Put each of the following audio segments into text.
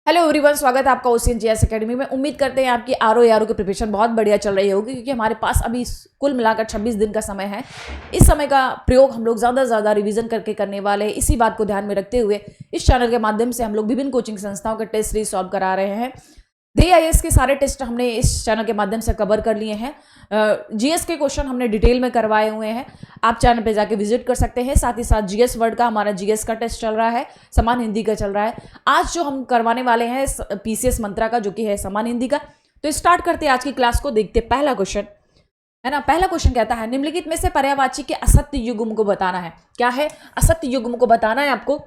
Hello everyone, स्वागत है आपका ओशियन जीएस एकेडमी में। उम्मीद करते हैं आपकी आरओ की प्रिपरेशन बहुत बढ़िया चल रही होगी, क्योंकि हमारे पास अभी कुल मिलाकर 26 दिन का समय है। इस समय का प्रयोग हम लोग ज़्यादा से ज़्यादा रिवीजन करके करने वाले हैं। इसी बात को ध्यान में रखते हुए इस चैनल के माध्यम से हम लोग विभिन्न कोचिंग संस्थाओं के टेस्ट सीरीज सॉल्व करा रहे हैं। DIS के सारे टेस्ट हमने इस चैनल के माध्यम से कवर कर लिए हैं। जीएस के क्वेश्चन हमने डिटेल में करवाए हुए हैं, आप चैनल पे जाके विजिट कर सकते हैं। साथ ही साथ जीएस वर्ड का हमारा जीएस का टेस्ट चल रहा है, समान हिंदी का चल रहा है। आज जो हम करवाने वाले हैं PCS मंत्रा का, जो कि है समान हिंदी का। तो स्टार्ट करते हैं आज की क्लास को। देखते पहला क्वेश्चन है ना। पहला क्वेश्चन कहता है, निम्नलिखित में से पर्यायवाची के असत्य युग्म को बताना है। क्या है? असत्य युग्म को बताना है आपको।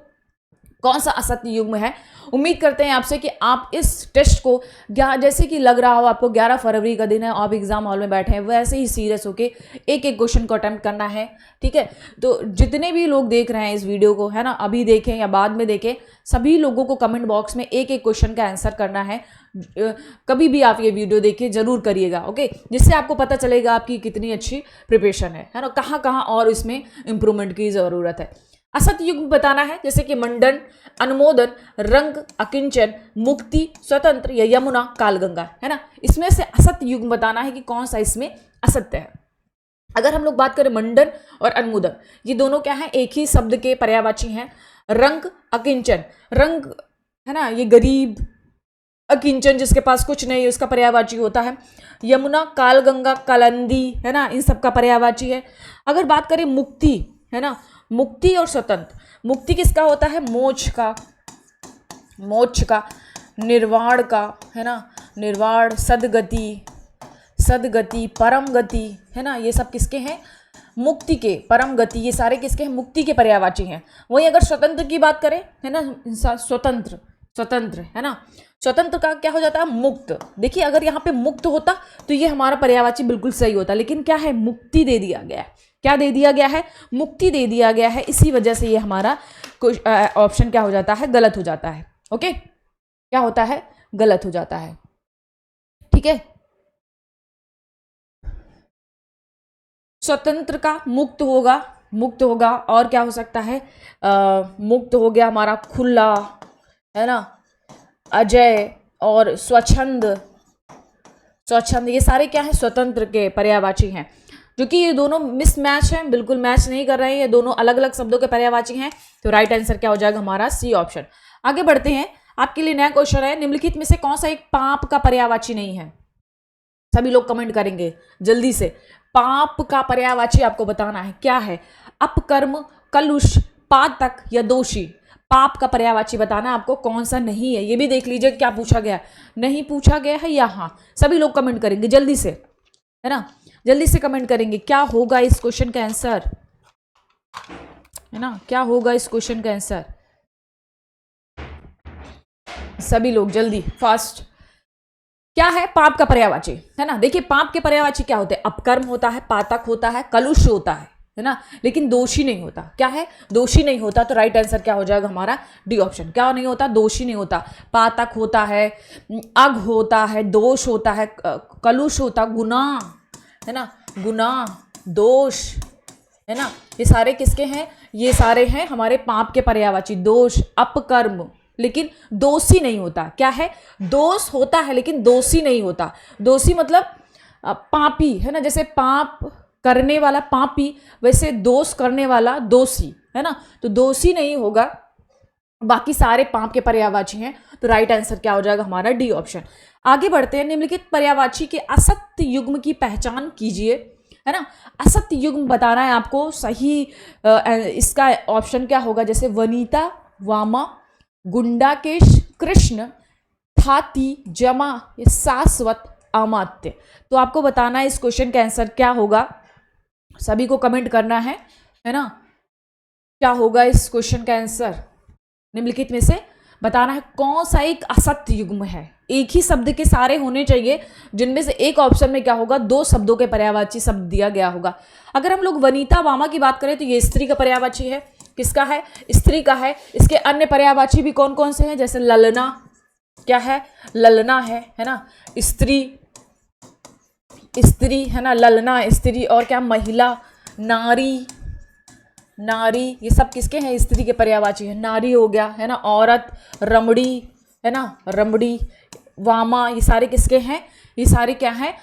कौन सा असत्य युग्म है? उम्मीद करते हैं आपसे कि आप इस टेस्ट को जैसे कि लग रहा हो आपको 11 फरवरी का दिन है, आप एग्जाम हॉल में बैठे हैं, वैसे ही सीरियस होके एक एक क्वेश्चन को अटेम्प्ट करना है। ठीक है, तो जितने भी लोग देख रहे हैं इस वीडियो को, है ना, अभी देखें या बाद में देखें, सभी लोगों को कमेंट बॉक्स में एक एक क्वेश्चन का आंसर करना है। कभी भी आप ये वीडियो देखिए, जरूर करिएगा, ओके, जिससे आपको पता चलेगा आपकी कितनी अच्छी प्रिपरेशन है ना, कहाँ कहाँ और इसमें इंप्रूवमेंट की ज़रूरत है। असत्य युग्म बताना है, जैसे कि मंडन, अनुमोदन, रंग, अकिंचन, मुक्ति, स्वतंत्र या यमुना, कालगंगा, है ना। इसमें से असत्य युग्म बताना है कि कौन सा इसमें असत्य है। अगर हम लोग बात करें मंडन और अनुमोदन, ये दोनों क्या है? एक ही शब्द के पर्यायवाची हैं। रंग, अकिंचन, रंग है ना, ये गरीब, अकिंचन जिसके पास कुछ नहीं, उसका पर्यायवाची होता है। यमुना, कालगंगा, कालंदी, है ना, इन सब का पर्यायवाची है। अगर बात करें मुक्ति, है ना, मुक्ति और स्वतंत्र, मुक्ति किसका होता है? मोक्ष का, मोक्ष का, निर्वाण का, है ना, निर्वाण, सदगति, सदगति, परम गति, है ना, ये सब किसके हैं? मुक्ति के, परम गति, ये सारे किसके हैं? मुक्ति के पर्यायवाची हैं। वहीं अगर स्वतंत्र की बात करें, है ना, स्वतंत्र, स्वतंत्र, है ना, स्वतंत्र का क्या हो जाता है? मुक्त। देखिए, अगर यहाँ पे मुक्त होता तो ये हमारा पर्यायवाची बिल्कुल सही होता, लेकिन क्या है? मुक्ति दे दिया गया है। क्या दे दिया गया है? मुक्ति दे दिया गया है। इसी वजह से ये हमारा ऑप्शन क्या हो जाता है? गलत हो जाता है। ओके, क्या होता है? गलत हो जाता है। ठीक है, स्वतंत्र का मुक्त होगा, मुक्त होगा। और क्या हो सकता है? मुक्त हो गया हमारा खुला, है ना, अजय और स्वच्छंद, स्वच्छंद, ये सारे क्या है? स्वतंत्र के पर्यायवाची हैं। जो कि ये दोनों मिसमैच हैं, बिल्कुल मैच नहीं कर रहे हैं, ये दोनों अलग अलग शब्दों के पर्यायवाची हैं। तो राइट आंसर क्या हो जाएगा? हमारा सी ऑप्शन। आगे बढ़ते हैं, आपके लिए नया क्वेश्चन है, निम्नलिखित में से कौन सा एक पाप का पर्यायवाची नहीं है? सभी लोग कमेंट करेंगे जल्दी से। पाप का पर्यायवाची आपको बताना है। क्या है? अपकर्म, कलुष, पातक या दोषी। पाप का पर्यायवाची बताना आपको कौन सा नहीं है। ये भी देख लीजिए क्या पूछा गया, नहीं पूछा गया है या हाँ। सभी लोग कमेंट करेंगे जल्दी से, है ना, जल्दी से कमेंट करेंगे। क्या होगा इस क्वेश्चन का आंसर, है ना, क्या होगा इस क्वेश्चन का आंसर? सभी लोग जल्दी, फास्ट। क्या है पाप का पर्यायवाची? है ना, देखिए पाप के पर्यायवाची क्या होते हैं? अपकर्म होता है, पातक होता है, कलुष होता है ना, लेकिन दोषी नहीं होता। क्या है? दोषी नहीं होता। तो राइट आंसर क्या हो जाएगा हमारा? D option. क्या नहीं होता? दोषी नहीं होता। पातक होता है, अघ होता है, दोष होता है, कलुष होता, गुनाह, है ना, गुनाह, दोष, है ना, ये सारे किसके हैं? ये सारे हैं हमारे पाप के पर्यायवाची। दोष, अपकर्म, लेकिन दोषी नहीं होता। क्या है? दोष होता है लेकिन दोषी नहीं होता। दोषी मतलब पापी, है ना, जैसे पाप करने वाला पापी, वैसे दोष करने वाला दोषी, है ना। तो दोषी नहीं होगा, बाकी सारे पाप के पर्यायवाची हैं। तो राइट आंसर क्या हो जाएगा हमारा? D option. आगे बढ़ते हैं, निम्नलिखित पर्यायवाची के असत्य युग्म की पहचान कीजिए, है ना। असत्य युग्म बताना है आपको। सही इसका ऑप्शन क्या होगा? जैसे वनीता, वामा, गुंडाकेश, कृष्ण, थाती, जमा, शाश्वत, अमात्य। तो आपको बताना है इस क्वेश्चन का आंसर क्या होगा। सभी को कमेंट करना है ना, क्या होगा इस क्वेश्चन का आंसर? निम्नलिखित में से बताना है कौन सा एक असत्य युग्म है। एक ही शब्द के सारे होने चाहिए, जिनमें से एक ऑप्शन में क्या होगा? दो शब्दों के पर्यायवाची शब्द दिया गया होगा। अगर हम लोग वनीता, वामा की बात करें तो ये स्त्री का पर्यायवाची है। किसका है? स्त्री का है। इसके अन्य पर्यायवाची भी कौन कौन से हैं? जैसे ललना, क्या है? ललना है ना, स्त्री, स्त्री, है ना, ललना स्त्री। और क्या? महिला, नारी, नारी, ये सब किसके हैं? स्त्री के पर्यायवाची है। नारी हो गया, है ना, औरत, रमणी, है ना, रमणी, वामा, ये सारे किसके हैं, ये सारे क्या हैं,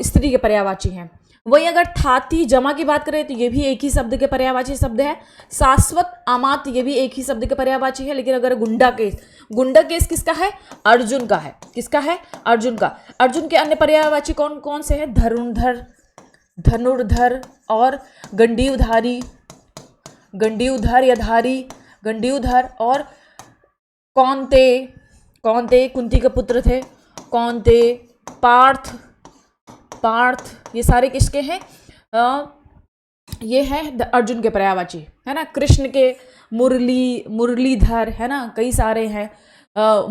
स्त्री के पर्यायवाची हैं। वही अगर थाती जमा की बात करें तो ये भी एक ही शब्द के पर्यायवाची शब्द है। शाश्वत, अमात, ये भी एक ही शब्द के पर्यायवाची है। लेकिन अगर गुंडा केस किसका है, अर्जुन का है। किसका है, अर्जुन का। अर्जुन के अन्य पर्यायवाची कौन कौन से हैं, धनुर्धर, धनुर्धर और गंडीवधारी, गंडीवधर या धारी, गंडीवधर और कौनते, कौनते कुंती के पुत्र थे, कौनते, पार्थ, पार्थ, ये सारे किसके हैं, ये हैं अर्जुन के पर्यायवाची, है ना। कृष्ण के मुरली, मुरलीधर, है ना, कई सारे हैं।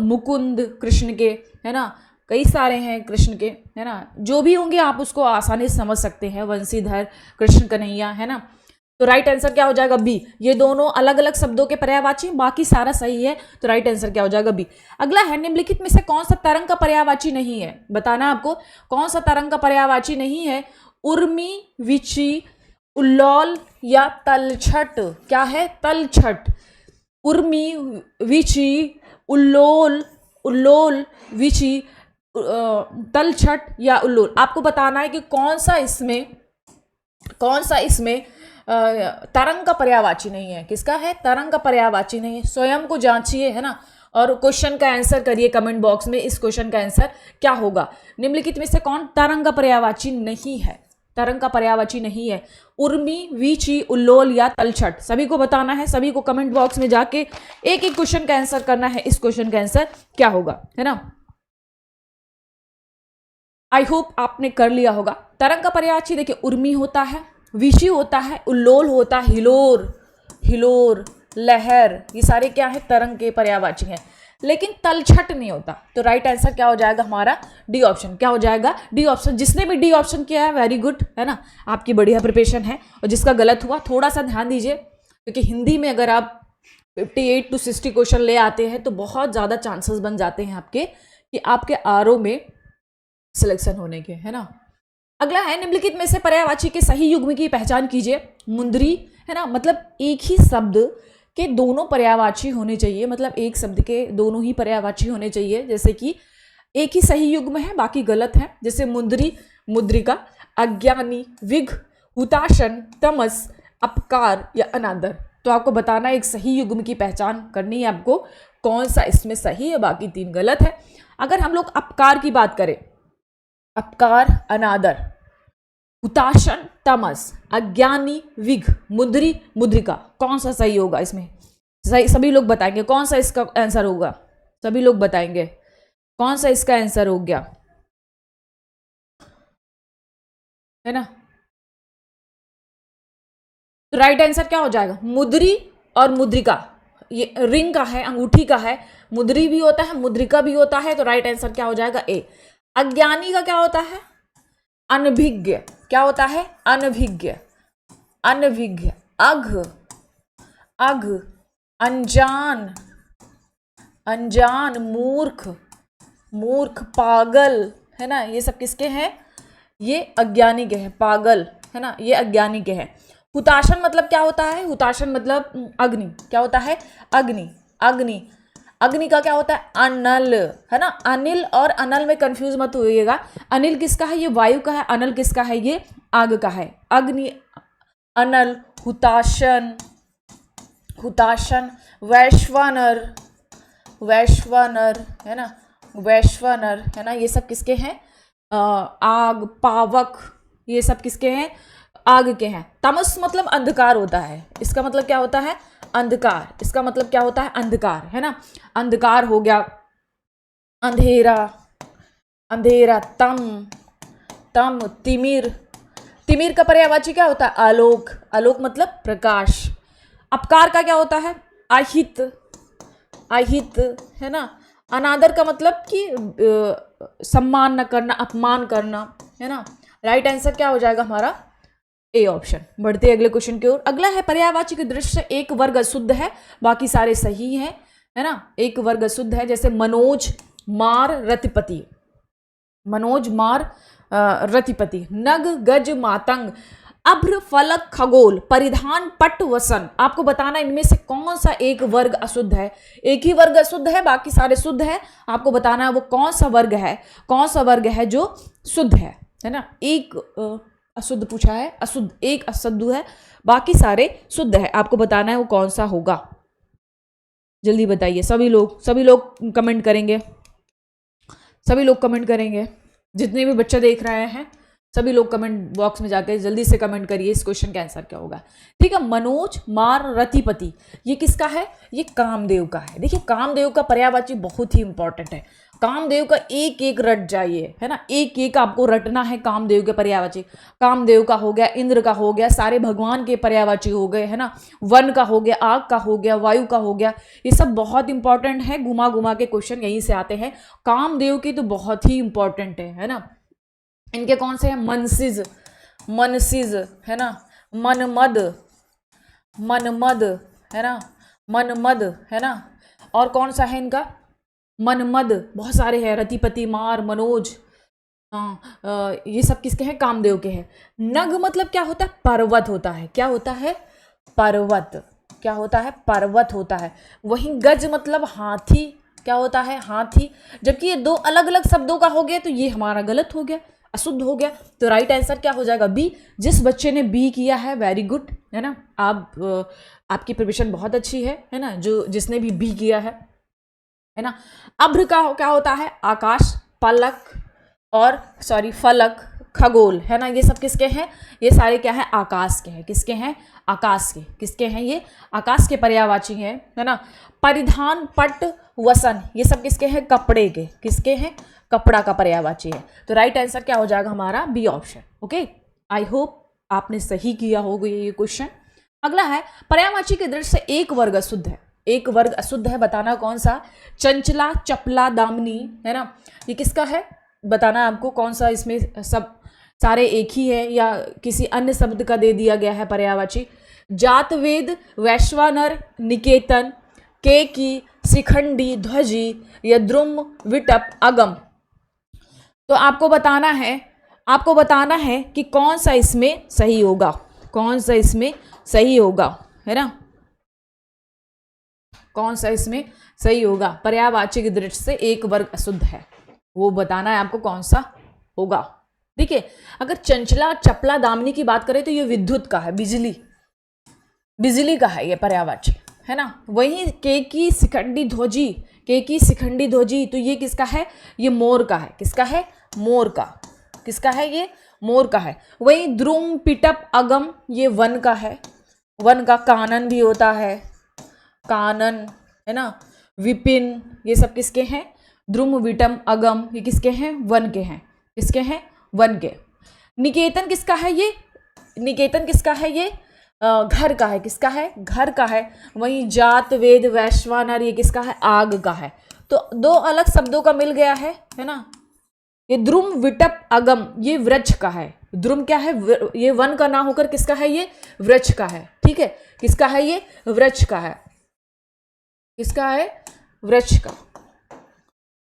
मुकुंद कृष्ण के, है ना, कई सारे हैं कृष्ण के, है ना। जो भी होंगे आप उसको आसानी से समझ सकते हैं। वंशीधर, कृष्ण कन्हैया, है ना। तो राइट आंसर क्या हो जाएगा, बी। ये दोनों अलग अलग शब्दों के पर्यायवाची, बाकी सारा सही है। तो राइट आंसर क्या हो जाएगा, बी। अगला है, निम्नलिखित में से कौन सा तरंग का पर्यायवाची नहीं है, बताना आपको कौन सा तरंग का पर्यायवाची नहीं है। उर्मी, विची, उल्लोल या तलछट। क्या है, तलछट। उर्मी, विची, उल्लोल, उल्लोल, विची, तलछट या उल्लोल। आपको बताना है कि कौन सा इसमें तरंग का पर्यायवाची नहीं है। किसका है, तरंग का पर्यायवाची नहीं है। स्वयं को जांचिए, है ना, और क्वेश्चन का आंसर करिए कमेंट बॉक्स में। इस क्वेश्चन का आंसर क्या होगा, निम्नलिखित में से कौन तरंग का पर्यायवाची नहीं है, तरंग का पर्यायवाची नहीं है। उर्मी, वीची, उल्लोल या तलछट, सभी को बताना है। सभी को कमेंट बॉक्स में जाके एक एक क्वेश्चन का आंसर करना है। इस क्वेश्चन का आंसर क्या होगा, है ना। आई होप आपने कर लिया होगा। तरंग का पर्यायवाची देखिए, उर्मी होता है, विशी होता है, उल्लोल होता है, हिलोर, हिलोर, लहर, ये सारे क्या है, तरंग के पर्यायवाची हैं। लेकिन तलछट नहीं होता। तो राइट आंसर क्या हो जाएगा हमारा, डी ऑप्शन। क्या हो जाएगा, डी ऑप्शन। जिसने भी डी ऑप्शन किया है वेरी गुड, है ना, आपकी बढ़िया प्रिपरेशन है। और जिसका गलत हुआ थोड़ा सा ध्यान दीजिए, क्योंकि हिंदी में अगर आप 58 to 60 क्वेश्चन ले आते हैं तो बहुत ज़्यादा चांसेस बन जाते हैं आपके कि आपके आरओ में सिलेक्शन होने के, है ना। अगला है, निम्नलिखित में से पर्यायवाची के सही युग्म की पहचान कीजिए। मुंदरी, है ना, मतलब एक ही शब्द के दोनों पर्यायवाची होने चाहिए, मतलब एक शब्द के दोनों ही पर्यायवाची होने चाहिए। जैसे कि एक ही सही युग्म है, बाकी गलत है। जैसे मुंदरी, मुद्रिका, अज्ञानी, विघ, हुताशन, तमस, अपकार या अनादर। तो आपको बताना है, एक सही युग्म की पहचान करनी है आपको, कौन सा इसमें सही है, बाकी तीन गलत है। अगर हम लोग अपकार की बात करें, अपकार, अनादर, हुताशन, तमस, अज्ञानी, विघ, मुद्री, मुद्रिका, कौन सा सही होगा इसमें, सही सभी लोग बताएंगे कौन सा इसका आंसर होगा। सभी लोग बताएंगे कौन सा इसका आंसर हो गया, है ना। तो राइट आंसर क्या हो जाएगा, मुद्री और मुद्रिका। ये रिंग का है, अंगूठी का है, मुद्री भी होता है, मुद्रिका भी होता है। तो राइट आंसर क्या हो जाएगा, ए। अज्ञानी का क्या होता है, अनभिज्ञ। क्या होता है, अनभिज्ञ, अनभिज्ञ। अघ, अघ, अनजान, अनजान, मूर्ख, मूर्ख, पागल, है ना। ये सब किसके हैं, ये अज्ञानी के हैं। पागल, है ना, ये अज्ञानी के हैं। हुताशन मतलब क्या होता है, हुताशन मतलब अग्नि। क्या होता है, अग्नि, अग्नि। अग्नि का क्या होता है, अनल, है ना। अनिल और अनल में कंफ्यूज मत होइएगा। अनिल किसका है, ये वायु का है। अनल किसका है, ये आग का है। अग्नि, अनल, हुताशन, हुताशन, वैश्वानर, वैश्वानर, है ना, वैश्वानर, है ना। ये सब किसके हैं, आग, पावक, ये सब किसके हैं, आग के हैं। तमस मतलब अंधकार होता है। इसका मतलब क्या होता है, अंधकार। इसका मतलब क्या होता है, अंधकार, है ना। अंधकार हो गया, अंधेरा, अंधेरा। तम, तम, तिमिर, तिमिर का पर्यायवाची क्या होता है, आलोक, आलोक मतलब प्रकाश। अपकार का क्या होता है, अहित, अहित, है ना। अनादर का मतलब कि सम्मान न करना, अपमान करना, है ना। राइट आंसर क्या हो जाएगा हमारा, ए ऑप्शन। बढ़ते हैं अगले क्वेश्चन की ओर। अगला है, पर्यायवाची की दृष्टि से एक वर्ग अशुद्ध है, बाकी सारे सही हैं, है ना। एक वर्ग अशुद्ध है, जैसे मनोज, मार, रतिपति। मनोज, मार, रतिपति। नग, गज, मातंग। अभ्र, फलक, खगोल, परिधान, पट, वसन। आपको बताना इनमें से कौन सा एक वर्ग अशुद्ध है। एक ही वर्ग अशुद्ध है, बाकी सारे शुद्ध है। आपको बताना है वो कौन सा वर्ग है, कौन सा वर्ग है जो शुद्ध है ना। एक अशुद्ध पूछा है, अशुद्ध एक अशुद्ध है, बाकी सारे शुद्ध है। आपको बताना है वो कौन सा होगा। जल्दी बताइए, सभी लोग कमेंट करेंगे, सभी लोग कमेंट करेंगे। जितने भी बच्चे देख रहे हैं सभी लोग कमेंट बॉक्स में जाकर जल्दी से कमेंट करिए इस क्वेश्चन का आंसर क्या होगा। ठीक है, मनोज मार रतिपति, ये किसका है? ये कामदेव का है। देखिए कामदेव का पर्यायवाची बहुत ही इंपॉर्टेंट है। कामदेव का एक एक रट जाइए, है ना, एक एक आपको रटना है। कामदेव के पर्यायवाची, कामदेव का हो गया, इंद्र का हो गया, सारे भगवान के पर्यायवाची हो गए, है ना, वन का हो गया, आग का हो गया, वायु का हो गया। ये सब बहुत इंपॉर्टेंट है। घुमा घुमा के क्वेश्चन यहीं से आते हैं। कामदेव की तो बहुत ही इंपॉर्टेंट है ना। इनके कौन से हैं? मनसिज, मनसिज, है ना, मनमद, मनमद, है ना, मनमद, है ना, और कौन सा है इनका? मनमद, बहुत सारे हैं, रतिपति, मार, मनोज। ये सब किसके हैं? कामदेव के हैं। नग मतलब क्या होता है? पर्वत होता है। क्या होता है? पर्वत। क्या होता है? पर्वत होता है। वहीं गज मतलब हाथी। क्या होता है? हाथी। जबकि ये दो अलग अलग शब्दों का हो गया तो ये हमारा गलत हो गया, अशुद्ध हो गया। तो राइट आंसर क्या हो जाएगा? बी। जिस बच्चे ने बी किया है वेरी गुड, है ना, आपकी प्रिपरेशन बहुत अच्छी है ना, जो जिसने भी बी किया है ना। अभ्र का क्या होता है? आकाश, पलक और फलक, खगोल, है ना, ये सब किसके हैं? ये सारे क्या है? आकाश के हैं। किसके हैं? आकाश के। किसके हैं? ये आकाश के पर्यायवाची हैं, है ना। परिधान, पट, वसन, ये सब किसके हैं? कपड़े के। किसके हैं? कपड़ा का पर्यायवाची है। तो राइट आंसर क्या हो जाएगा हमारा? B option. Okay, I hope आपने सही किया होगा ये क्वेश्चन। अगला है पर्यायवाची के दृष्टि से एक वर्ग अशुद्ध है। एक वर्ग अशुद्ध है, बताना कौन सा? चंचला, चपला, दामिनी, है ना, ये किसका है? बताना आपको कौन सा। इसमें सब सारे एक ही है या किसी अन्य शब्द का दे दिया गया है पर्यायवाची? जातवेद, वैश्वानर, निकेतन, केकी, शिखंडी, ध्वजी, यद्रुम, विटप, अगम। तो आपको बताना है कि कौन सा इसमें सही होगा, कौन सा इसमें सही होगा, है ना, कौन सा इसमें सही होगा। पर्यायवाची की दृष्टि से एक वर्ग अशुद्ध है, वो बताना है आपको कौन सा होगा। देखिए अगर चंचला, चपला, दामिनी की बात करें तो ये विद्युत का है, बिजली का है ये पर्यायवाची, है ना। वहीं केकी, शिखंडी, ध्वजी, केकी, शिखंडी, ध्वजी, तो ये किसका है? ये मोर का है। किसका है? मोर का। किसका है? ये मोर का है। वहीं द्रुम, पिटप, अगम, ये वन का है। वन का कानन भी होता है, कानन, है ना, विपिन, ये सब किसके हैं? द्रुम, विटम, अगम, ये किसके हैं? वन के हैं। किसके हैं? वन के। निकेतन किसका है? ये निकेतन किसका है? ये घर का है। किसका है? घर का है। वहीं जात, वेद, वैश्वानर, ये किसका है? आग का है। तो दो अलग शब्दों का मिल गया है ना। ये द्रुम, विटप, अगम, ये वृक्ष का है। द्रुम क्या है? ये वन का ना होकर किसका है? ये वृक्ष का है। ठीक है, किसका है? ये वृक्ष का है। किसका है? वृक्ष का,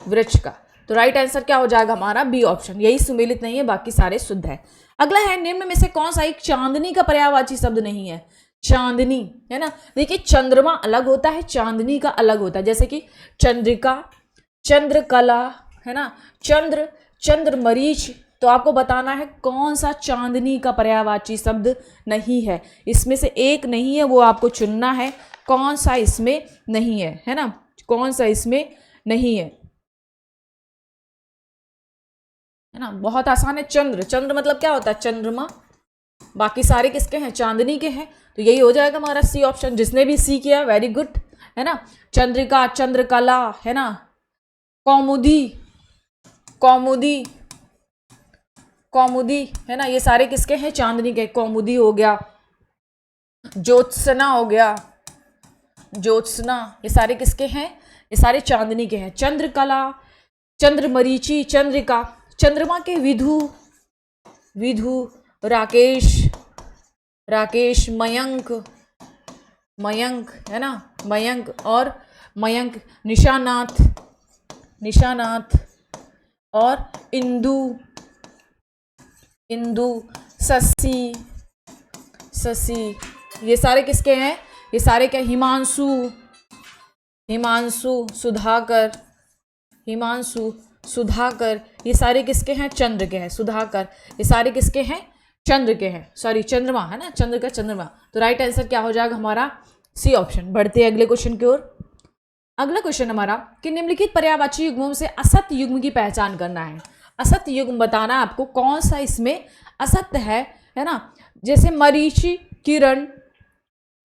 वृक्ष का। तो राइट आंसर क्या हो जाएगा हमारा? B option. यही सुमेलित नहीं है, बाकी सारे शुद्ध है। अगला है निम्न में से कौन सा एक चांदनी का पर्यायवाची शब्द नहीं है? चांदनी, है ना। देखिए चंद्रमा अलग होता है, चांदनी का अलग होता है। जैसे कि चंद्रिका, चंद्रकला, है ना, चंद्र, चंद्रमरीच। तो आपको बताना है कौन सा चांदनी का पर्यायवाची शब्द नहीं है। इसमें से एक नहीं है, वो आपको चुनना है कौन सा इसमें नहीं है ना, कौन सा इसमें नहीं है ना। बहुत आसान है। चंद्र, चंद्र मतलब क्या होता है? चंद्रमा। बाकी सारे किसके हैं? चांदनी के हैं। तो यही हो जाएगा हमारा सी ऑप्शन। जिसने भी सी किया वेरी गुड, है ना। चंद्रिका, चंद्रकला, है ना, कौमुदी, कौमुदी, कौमुदी, है ना, ये सारे किसके हैं? चांदनी के। कौमुदी हो गया, ज्योत्सना हो गया, ज्योत्सना, ये सारे किसके हैं? ये सारे चांदनी के हैं। चंद्रकला, चंद्रमरीचि, चंद्रिका, चंद्रमा के विधु, विधु, राकेश, राकेश, मयंक, मयंक, है ना, मयंक, और मयंक, निशानाथ, निशानाथ, और इंदु, इंदु, शशि, शशि, ये सारे किसके हैं? ये सारे क्या? हिमांशु, हिमांशु, सुधाकर, हिमांशु, सुधाकर, ये सारे किसके हैं? चंद्र के हैं। सुधाकर, ये सारे किसके हैं? चंद्र के हैं, सॉरी चंद्रमा है ना, चंद्र का चंद्रमा। तो राइट आंसर क्या हो जाएगा हमारा? C option. बढ़ते हैं अगले क्वेश्चन की ओर। अगला क्वेश्चन हमारा कि निम्नलिखित पर्यायवाची युग्मों से असत्य युग्म की पहचान करना है। असत्य युग्म बताना है आपको, कौन सा इसमें असत्य है ना। जैसे मरीचि, किरण,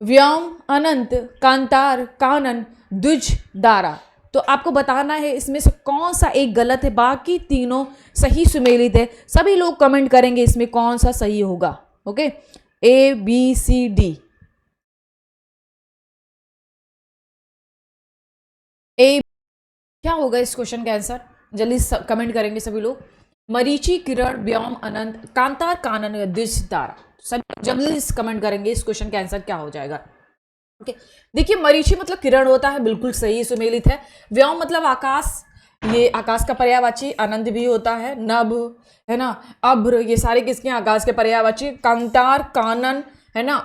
व्योम, अनंत, कांतार, कानन, द्विज, दारा। तो आपको बताना है इसमें से कौन सा एक गलत है, बाकी तीनों सही सुमेलित है। सभी लोग कमेंट करेंगे इसमें कौन सा सही होगा। Okay, A B C D. A क्या होगा इस क्वेश्चन का आंसर? जल्दी कमेंट करेंगे सभी लोग। मरीचि, किरण, व्योम, अनंत, कांतार, कानन, द्विज, तारा। सब जल्दी कमेंट करेंगे इस क्वेश्चन का आंसर क्या हो जाएगा। ओके, देखिए मरीचि मतलब किरण होता है, बिल्कुल सही सुमेलित है। व्योम मतलब आकाश, ये आकाश का पर्यायवाची। अनंत भी होता है, नभ है ना, अभ्र, ये सारे किसके आकाश के पर्यायवाची। कांतार, कानन है ना,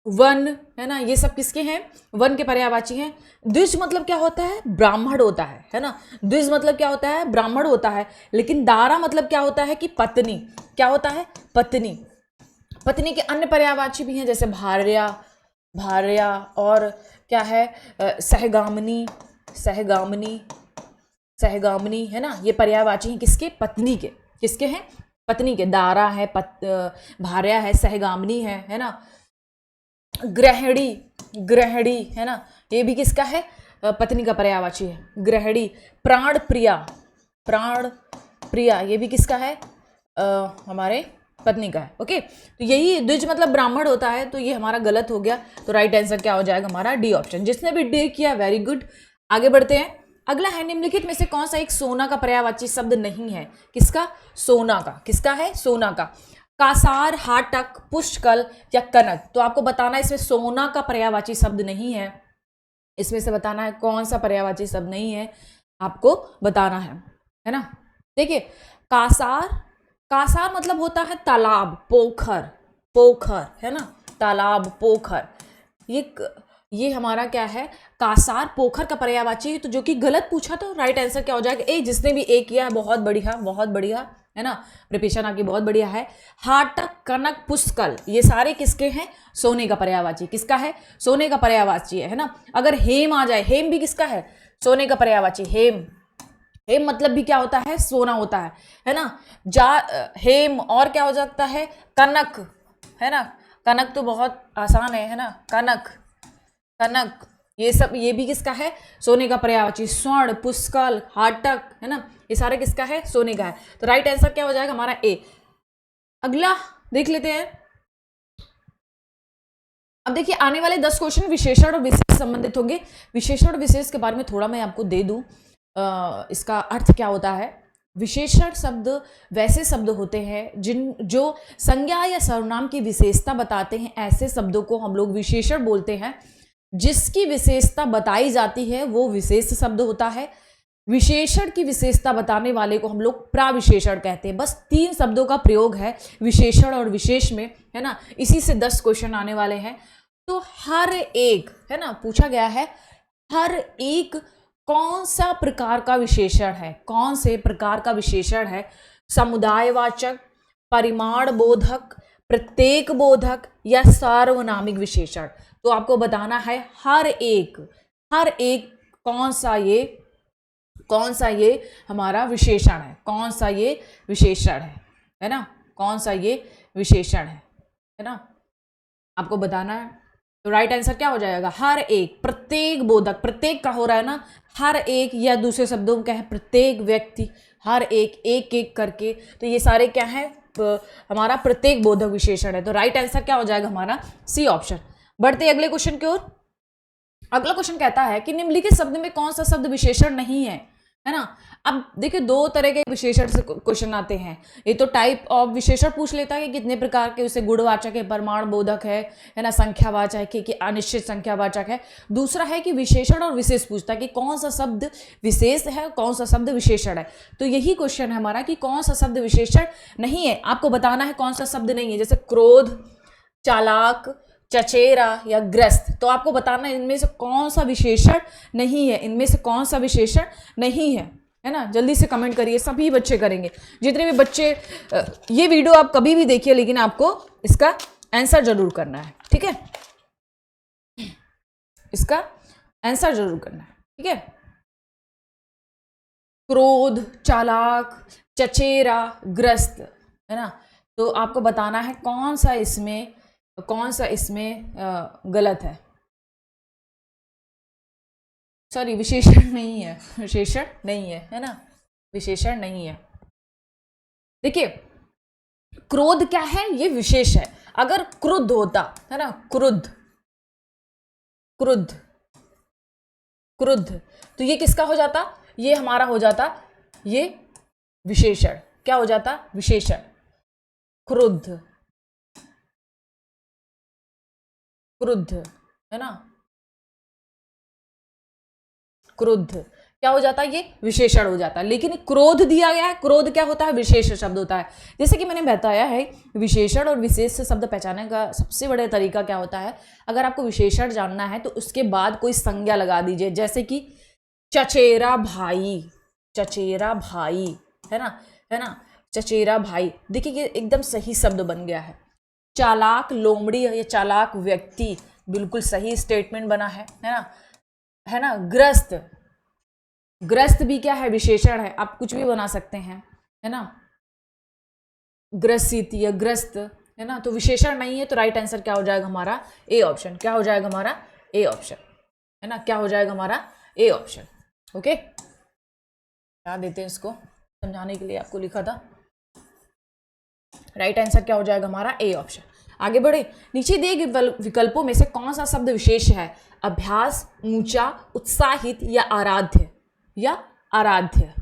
वन है ना, ये सब किसके हैं? वन के पर्यायवाची हैं। द्विज मतलब क्या होता है? ब्राह्मण होता है ना। द्विज मतलब क्या होता है? ब्राह्मण होता है। लेकिन दारा मतलब क्या होता है? कि पत्नी। क्या होता है? पत्नी। पत्नी के अन्य पर्यायवाची भी हैं, जैसे भार्या, भार्या, और क्या है? सहगामिनी, सहगामिनी, सहगामिनी है ना। ये पर्यायवाची हैं किसके? पत्नी के। किसके हैं? पत्नी के। दारा है, भार्या है, सहगामिनी है ना। ग्रहणी, ग्रहणी है ना, ये भी किसका है? पत्नी का पर्यायवाची है, ग्रहणी। प्राण प्रिया, प्राण प्रिया, ये भी किसका है? हमारे पत्नी का है। ओके, तो यही द्विज मतलब ब्राह्मण होता है, तो ये हमारा गलत हो गया। तो राइट आंसर क्या हो जाएगा हमारा? D option. जिसने भी डी किया वेरी गुड। आगे बढ़ते हैं। अगला है निम्नलिखित में से कौन सा एक सोना का पर्यायवाची शब्द नहीं है? किसका? सोना का। किसका है? सोना का। कासार, हाटक, पुष्कल या कनक। तो आपको बताना है इसमें सोना का पर्यायवाची शब्द नहीं है। इसमें से बताना है कौन सा पर्यायवाची शब्द नहीं है, आपको बताना है ना। देखिए कासार, कासार मतलब होता है तालाब, पोखर, पोखर है ना, तालाब, पोखर। ये हमारा क्या है? कासार पोखर का पर्यायवाची है। तो जो कि गलत पूछा, तो राइट आंसर क्या हो जाएगा? ए। जिसने भी ए किया है बहुत बढ़िया, बहुत बढ़िया है ना, प्रिपरेशन आपकी बहुत बढ़िया है। हाटक, कनक, पुष्कल, ये सारे किसके हैं? सोने का पर्यायवाची। किसका है? सोने का पर्यायवाची है ना। अगर हेम आ जाए, हेम भी किसका है? सोने का पर्यायवाची। हेम, हेम मतलब भी क्या होता है? सोना होता है ना। हेम, और क्या हो जाता है? कनक है ना। कनक तो बहुत आसान है ना। कनक, कनक, ये सब, ये भी किसका है? सोने का पर्यायवाची। स्वर्ण, पुष्कल, हाटक है ना, ये सारे किसका है? सोने का है। तो राइट आंसर क्या हो जाएगा हमारा? ए। अगला देख लेते हैं। अब देखिए आने वाले 10 क्वेश्चन विशेषण और विशेष संबंधित होंगे। विशेषण और विशेष के बारे में थोड़ा मैं आपको दे दूं, इसका अर्थ क्या होता है। विशेषण शब्द वैसे शब्द होते हैं जो संज्ञा या सर्वनाम की विशेषता बताते हैं। ऐसे शब्दों को हम लोग विशेषण बोलते हैं। जिसकी विशेषता बताई जाती है वो विशेष शब्द होता है। विशेषण की विशेषता बताने वाले को हम लोग प्राविशेषण कहते हैं। बस 3 शब्दों का प्रयोग है विशेषण और विशेष में, है ना। इसी से 10 क्वेश्चन आने वाले हैं। तो हर एक, है ना, पूछा गया है हर एक कौन सा प्रकार का विशेषण है? कौन से प्रकार का विशेषण है? समुदायवाचक, परिमाण बोधक, प्रत्येक बोधक या सार्वनामिक विशेषण। तो आपको बताना है हर एक कौन सा ये हमारा विशेषण है, कौन सा ये विशेषण है ना, कौन सा ये विशेषण है ना, आपको बताना है। तो राइट आंसर क्या हो जाएगा? हर एक, प्रत्येक बोधक, प्रत्येक का हो रहा है ना, हर एक, या दूसरे शब्दों में क्या है? प्रत्येक व्यक्ति, हर एक, एक एक करके। तो ये सारे क्या है? हमारा प्रत्येक बोधक विशेषण है। तो राइट आंसर क्या हो जाएगा हमारा? C option. बढ़ते अगले क्वेश्चन की ओर। अगला क्वेश्चन कहता है कि निम्नलिखित शब्द में कौन सा शब्द विशेषण नहीं है ना। अब देखिए 2 तरह के विशेषण से क्वेश्चन आते हैं। ये तो टाइप ऑफ विशेषण पूछ लेता है कि कितने प्रकार के, उसे गुणवाचक है, परिमाण बोधक है ना, संख्यावाचक है कि अनिश्चित संख्यावाचक है। दूसरा है कि विशेषण और विशेष पूछता है कि कौन सा शब्द विशेष है, कौन सा शब्द विशेषण है। तो यही क्वेश्चन है हमारा कि कौन सा शब्द विशेषण नहीं है। आपको बताना है कौन सा शब्द नहीं है। जैसे क्रोध, चालाक, चचेरा या ग्रस्त। तो आपको बताना इनमें से कौन सा विशेषण नहीं है, इनमें से कौन सा विशेषण नहीं है ना। जल्दी से कमेंट करिए, सभी बच्चे करेंगे, जितने भी बच्चे। ये वीडियो आप कभी भी देखिए, लेकिन आपको इसका आंसर जरूर करना है, ठीक है, इसका आंसर जरूर करना है, ठीक है। क्रोध, चालाक, चचेरा, ग्रस्त, है ना। तो आपको बताना है कौन सा इसमें गलत है। सॉरी, विशेषण नहीं है, विशेषण नहीं है ना, विशेषण नहीं है। देखिए, क्रोध क्या है, ये विशेष है। अगर क्रुद्ध होता, है ना, क्रुद्ध क्रुद्ध क्रुद्ध, तो ये किसका हो जाता, ये हमारा हो जाता, ये विशेषण। क्या हो जाता, विशेषण। क्रुद्ध, क्रुद्ध, है ना, क्रुद्ध क्या हो जाता है, ये विशेषण हो जाता है। लेकिन क्रोध दिया गया है, क्रोध क्या होता है, विशेष शब्द होता है। जैसे कि मैंने बताया है, विशेषण और विशेष शब्द पहचानने का सबसे बड़ा तरीका क्या होता है, अगर आपको विशेषण जानना है तो उसके बाद कोई संज्ञा लगा दीजिए। जैसे कि चचेरा भाई, चचेरा भाई, है ना, चचेरा भाई। देखिए ये एकदम सही शब्द बन गया है। चालाक लोमड़ी या चालाक व्यक्ति, बिल्कुल सही स्टेटमेंट बना है ना। ग्रस्त, ग्रस्त भी क्या है, विशेषण है, आप कुछ भी बना सकते हैं, है ना। ग्रसित या ग्रस्त, है ना, तो विशेषण नहीं है। तो राइट आंसर क्या हो जाएगा हमारा, ए ऑप्शन। क्या हो जाएगा हमारा, ए ऑप्शन, है ना, क्या हो जाएगा हमारा, ए ऑप्शन। ओके, क्या देते हैं इसको समझाने के लिए, आपको लिखा था। राइट आंसर क्या हो जाएगा हमारा, ए ऑप्शन। आगे बढ़े, नीचे दिए गए विकल्पों में से कौन सा शब्द विशेष है, अभ्यास, ऊंचा, उत्साहित या आराध्य, या आराध्य,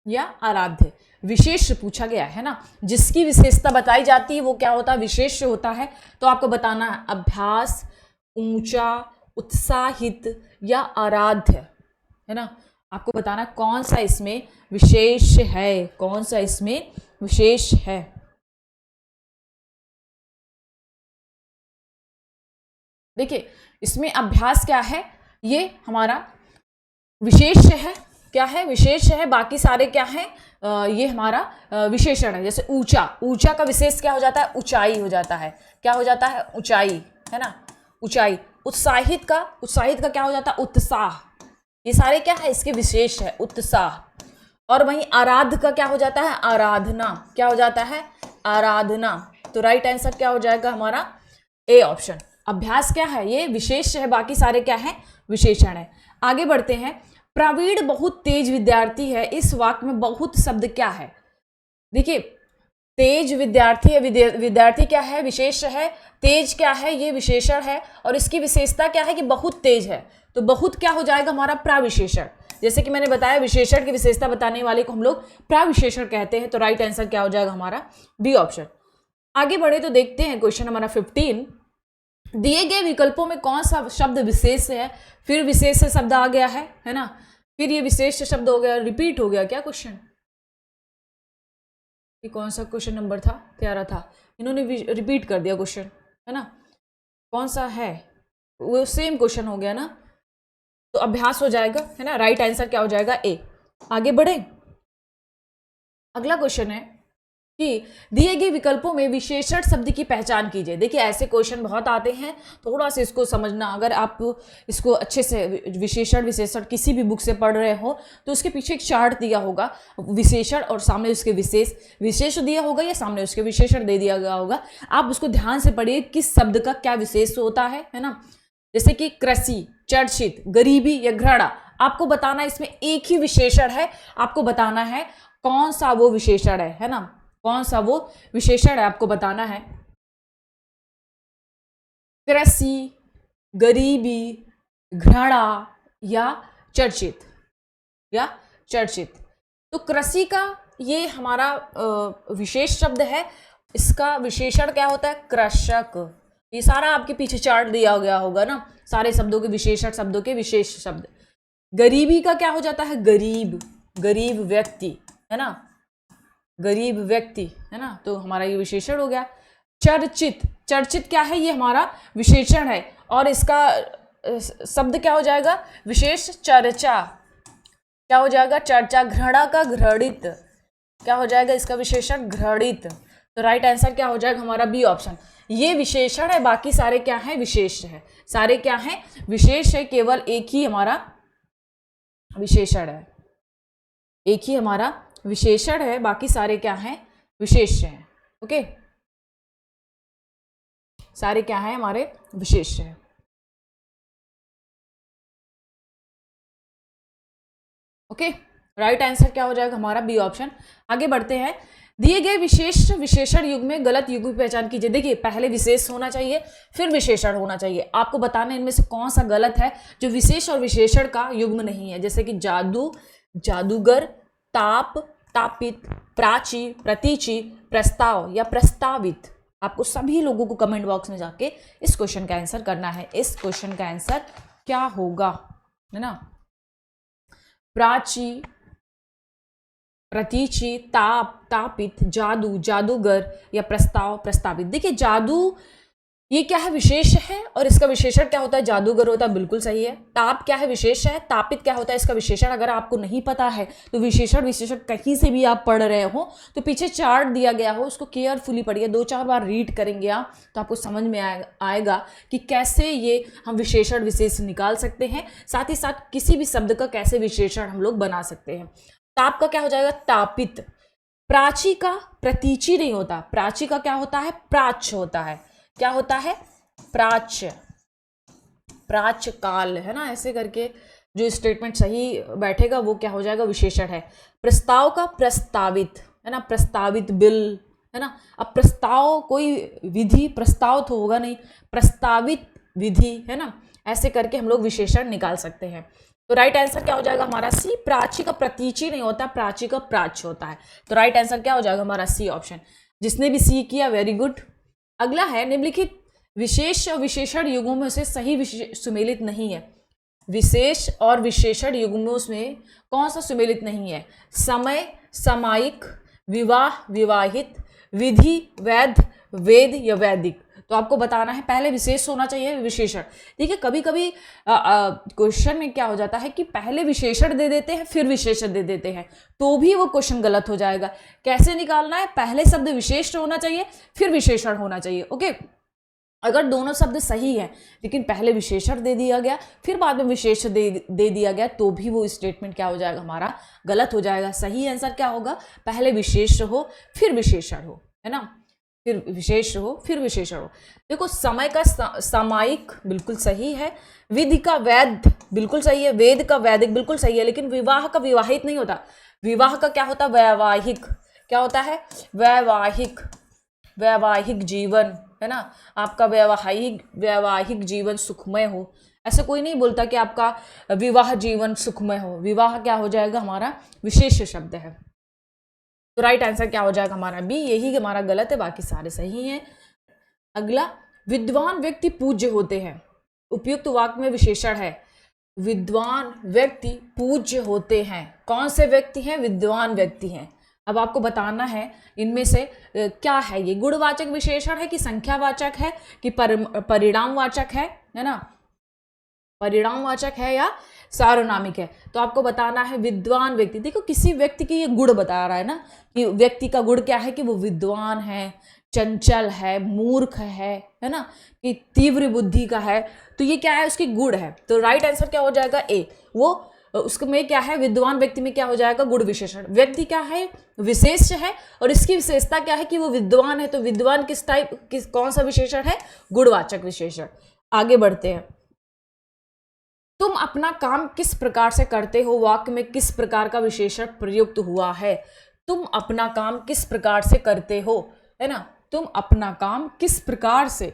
या आराध्य। विशेष पूछा गया है ना, जिसकी विशेषता बताई जाती है वो क्या होता है, विशेष होता है। तो आपको बताना है अभ्यास, ऊंचा, उत्साहित या आराध्य, है ना। आपको बताना कौन सा इसमें विशेष है, कौन सा इसमें विशेष है। देखिए, इसमें अभ्यास क्या है, ये हमारा विशेष है। क्या है, विशेष है। बाकी सारे क्या है, ये हमारा विशेषण है। जैसे ऊंचा, ऊंचा का विशेष क्या हो जाता है, ऊंचाई हो जाता है। क्या हो जाता है, ऊंचाई, है ना, ऊंचाई। उत्साहित का क्या हो जाता है, उत्साह। ये सारे क्या है, इसके विशेष है, उत्साह। और वहीं आराध का क्या हो जाता है, आराधना। क्या हो जाता है, आराधना। तो राइट आंसर क्या हो जाएगा हमारा, ए ऑप्शन। अभ्यास क्या है, ये विशेष है, बाकी सारे क्या है, विशेषण है। आगे बढ़ते हैं, प्रवीण बहुत तेज विद्यार्थी है, इस वाक्य में बहुत शब्द क्या है। देखिए, तेज विद्यार्थी, विद्यार्थी क्या है, विशेष है। तेज क्या है, ये विशेषण है। और इसकी विशेषता क्या है कि बहुत तेज है। तो बहुत क्या हो जाएगा हमारा, प्राविशेषण। जैसे कि मैंने बताया, विशेषण की विशेषता बताने वाले को हम लोग प्राविशेषण कहते हैं। तो राइट आंसर क्या हो जाएगा हमारा, बी ऑप्शन। आगे बढ़े तो देखते हैं क्वेश्चन हमारा 15। दिए गए विकल्पों में कौन सा शब्द विशेष है, फिर विशेष शब्द आ गया है ना, फिर ये विशेष शब्द हो गया, रिपीट हो गया क्या क्वेश्चन। ये कौन सा क्वेश्चन नंबर था, 13 था, इन्होंने रिपीट कर दिया क्वेश्चन, है ना। कौन सा है, वो सेम क्वेश्चन हो गया ना। तो अभ्यास हो जाएगा, है ना। राइट आंसर क्या हो जाएगा, ए। आगे बढ़े, अगला क्वेश्चन है कि दिए गए विकल्पों में विशेषण शब्द की पहचान कीजिए। देखिए, ऐसे क्वेश्चन बहुत आते हैं, थोड़ा सा इसको समझना। अगर आप इसको अच्छे से विशेषण किसी भी बुक से पढ़ रहे हो तो उसके पीछे एक चार्ट दिया होगा, विशेषण और सामने उसके विशेष दिया होगा या सामने उसके विशेषण दे दिया गया होगा। आप उसको ध्यान से पढ़िए, किस शब्द का क्या विशेष होता है ना। जैसे कि कृषि, चर्चित, गरीबी या घृणा। आपको बताना इसमें एक ही विशेषण है, आपको बताना है कौन सा वो विशेषण है ना, कौन सा वो विशेषण है आपको बताना है। कृषि, गरीबी, घृणा या चर्चित, या चर्चित। तो कृषि का ये हमारा विशेष शब्द है, इसका विशेषण क्या होता है, कृषक। ये सारा आपके पीछे चार्ट दिया गया होगा ना, सारे शब्दों के विशेषण, शब्दों के विशेष शब्द। गरीबी का क्या हो जाता है, गरीब, गरीब व्यक्ति, है ना। गरीब व्यक्ति, है ना, तो हमारा ये विशेषण हो गया। चर्चित, चर्चित क्या है, ये हमारा विशेषण है और इसका शब्द क्या हो जाएगा, विशेष चर्चा। क्या हो जाएगा, चर्चा। घृणा का घृणित, क्या हो जाएगा इसका विशेषण, घृणित। तो राइट आंसर क्या हो जाएगा हमारा बी ऑप्शन। ये विशेषण है, बाकी सारे क्या है, विशेष है। सारे क्या है, विशेष है, केवल एक ही हमारा विशेषण है, एक ही हमारा विशेषण है, बाकी सारे क्या है, विशेष हैं। ओके, सारे क्या है, हमारे विशेष हैं। ओके, राइट आंसर क्या हो जाएगा हमारा बी ऑप्शन। आगे बढ़ते हैं। दिए गए विशेष विशेषण युग्म में गलत युग्म की पहचान कीजिए। देखिए, पहले विशेष होना चाहिए, फिर विशेषण होना चाहिए। आपको बताना इनमें से कौन सा गलत है जो विशेष और विशेषण का युग्म नहीं है। जैसे कि जादू, जादूगर, ताप, तापित, प्राची, प्रतीची, प्रस्ताव या प्रस्तावित। आपको सभी लोगों को कमेंट बॉक्स में जाके इस क्वेश्चन का आंसर करना है। इस क्वेश्चन का आंसर क्या होगा, है ना। प्राची, प्रतीची, ताप, तापित, जादू, जादूगर या प्रस्ताव, प्रस्तावित। देखिए, जादू ये क्या है, विशेष है और इसका विशेषण क्या होता है, जादूगर होता है, बिल्कुल सही है। ताप क्या है, विशेष है। तापित क्या होता है, इसका विशेषण। अगर आपको नहीं पता है तो विशेषण कहीं से भी आप पढ़ रहे हो तो पीछे चार्ट दिया गया हो, उसको केयरफुली पढ़िए, 2-4 बार रीड करेंगे आप तो आपको समझ में आएगा कि कैसे ये हम विशेषण विशेष निकाल सकते हैं, साथ ही साथ किसी भी शब्द का कैसे विशेषण हम लोग बना सकते हैं। ताप का क्या हो जाएगा, तापित। प्राची का प्रतीची नहीं होता, प्राची का क्या होता है, प्राच्य होता है। क्या होता है, प्राच्य, प्राच्य काल, है ना। ऐसे करके जो स्टेटमेंट सही बैठेगा वो क्या हो जाएगा, विशेषण है। प्रस्ताव का प्रस्तावित, है ना, प्रस्तावित बिल, है ना। अब प्रस्ताव कोई विधि, प्रस्ताव तो होगा नहीं, प्रस्तावित विधि, है ना। ऐसे करके हम लोग विशेषण निकाल सकते हैं। तो राइट आंसर क्या हो जाएगा हमारा सी। प्राची का प्रतीची नहीं होता, प्राची का प्राच्य होता है। तो राइट आंसर क्या हो जाएगा हमारा सी ऑप्शन। जिसने भी सी किया, वेरी गुड। अगला है, निम्नलिखित विशेष और विशेषण युग्मों में से सही सुमेलित नहीं है। विशेष और विशेषण युग्मों में कौन सा सुमेलित नहीं है, समय, सामायिक, विवाह, विवाहित, विधि, वैध, वेद या वैदिक। तो आपको बताना है, पहले विशेष होना चाहिए, विशेषण। देखिए, कभी कभी क्वेश्चन में क्या हो जाता है कि पहले विशेषण दे देते हैं फिर विशेषण दे देते हैं, तो भी वो क्वेश्चन गलत हो जाएगा। कैसे निकालना है, पहले शब्द विशेष होना चाहिए फिर विशेषण होना चाहिए। ओके, अगर दोनों शब्द सही है लेकिन पहले विशेषण दे दिया गया फिर बाद में विशेष दे दिया गया तो भी वो स्टेटमेंट क्या हो जाएगा हमारा, गलत हो जाएगा। सही आंसर क्या होगा, पहले विशेष हो फिर विशेषण हो, है ना, फिर विशेष हो फिर विशेषण हो। देखो, समय का सामायिक बिल्कुल सही है, विधि का वैध बिल्कुल सही है, वेद का वैदिक बिल्कुल सही है, लेकिन विवाह का विवाहित नहीं होता। विवाह का क्या होता है, वैवाहिक। क्या होता है, वैवाहिक, वैवाहिक जीवन, है ना। आपका वैवाहिक जीवन सुखमय हो, ऐसा कोई नहीं बोलता कि आपका विवाह जीवन सुखमय हो। विवाह क्या हो जाएगा हमारा, विशेष शब्द है। तो राइट आंसर क्या हो जाएगा हमारा बी, यही हमारा गलत है, बाकी सारे सही हैं। अगला, विद्वान व्यक्ति पूज्य होते हैं। उपयुक्त वाक्य में विशेषण है, विद्वान व्यक्ति पूज्य होते हैं। कौन से व्यक्ति हैं, विद्वान व्यक्ति हैं। अब आपको बताना है इनमें से क्या है, ये गुणवाचक विशेषण है कि संख्यावाचक है कि परिणामवाचक है ना, परिणामवाचक है या सार्वनामिक है। तो आपको बताना है विद्वान व्यक्ति। देखो, किसी व्यक्ति की ये गुण बता रहा है ना कि व्यक्ति का गुण क्या है, कि वो विद्वान है, चंचल है, मूर्ख है ना, कि तीव्र बुद्धि का है। तो ये क्या है, उसकी गुण है। तो राइट आंसर क्या हो जाएगा, ए। वो उसके में क्या है, विद्वान व्यक्ति में क्या हो जाएगा, गुण विशेषण। व्यक्ति क्या है, विशेष है और इसकी विशेषता क्या है कि वो विद्वान है। तो विद्वान किस टाइप, कौन सा विशेषण है, गुणवाचक विशेषण। आगे बढ़ते हैं। तुम अपना काम किस प्रकार से करते हो, वाक्य में किस प्रकार का विशेषण प्रयुक्त हुआ है। तुम अपना काम किस प्रकार से करते हो, है ना। तुम अपना काम किस प्रकार से,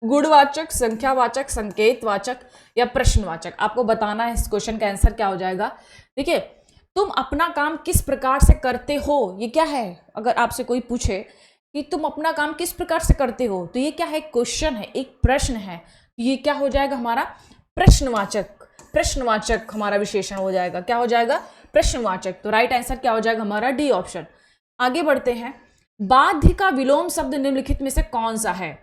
गुणवाचक, संख्यावाचक, संकेतवाचक या प्रश्नवाचक। आपको बताना है इस क्वेश्चन का आंसर क्या हो जाएगा। देखिए, तुम अपना काम किस प्रकार से करते हो, ये क्या है। अगर आपसे कोई पूछे कि तुम अपना काम किस प्रकार से करते हो, तो ये क्या है, क्वेश्चन है, एक प्रश्न है। ये क्या हो जाएगा हमारा, प्रश्नवाचक। प्रश्नवाचक हमारा विशेषण हो जाएगा। क्या हो जाएगा, प्रश्नवाचक। तो राइट आंसर क्या हो जाएगा हमारा, डी ऑप्शन। आगे बढ़ते हैं। बाध्य का विलोम शब्द निम्नलिखित में से कौन सा है?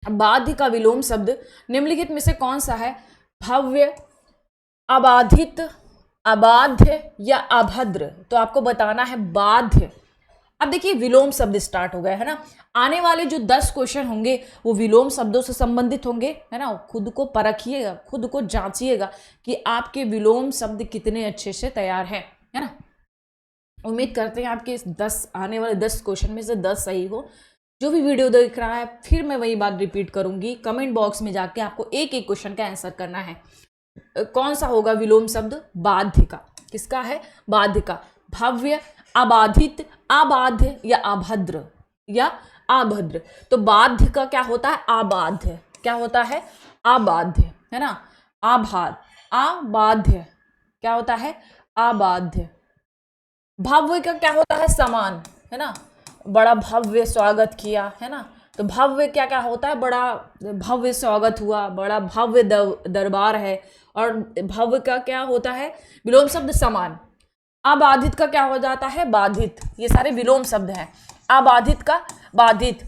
बाध्य का विलोम शब्द निम्नलिखित में से कौन सा है? भव्य, अबाधित, अबाध्य या अभद्र। तो आपको बताना है बाध्य। अब देखिए विलोम शब्द स्टार्ट हो गए है ना, आने वाले जो 10 क्वेश्चन होंगे वो विलोम शब्दों से संबंधित होंगे, है ना। खुद को परखिएगा, खुद को जांचिएगा कि आपके विलोम शब्द कितने अच्छे से तैयार हैं, है ना। उम्मीद करते हैं आपके इस 10 आने वाले 10 क्वेश्चन में से 10 सही हो। जो भी वीडियो देख रहा है, फिर मैं वही बात रिपीट करूंगी, कमेंट बॉक्स में जाके आपको एक एक क्वेश्चन का आंसर करना है। कौन सा होगा विलोम शब्द? बाध्य का। किसका है? बाध्य का। भव्य, अबाधित, अबाध्य या अभद्र या अभद्र। तो बाध्य का क्या होता है? अबाध्य। क्या होता है? अबाध्य, है ना। अबाध्य क्या होता है? अबाध्य। भव्य का क्या होता है? समान, है ना। बड़ा भव्य स्वागत किया, है ना। तो भव्य क्या क्या होता है? बड़ा भव्य स्वागत हुआ, बड़ा भव्य दरबार है। और भव्य का क्या होता है? विलोम शब्द समान। अबाधित का क्या हो जाता है? बाधित। ये सारे विलोम शब्द हैं। अबाधित का बाधित,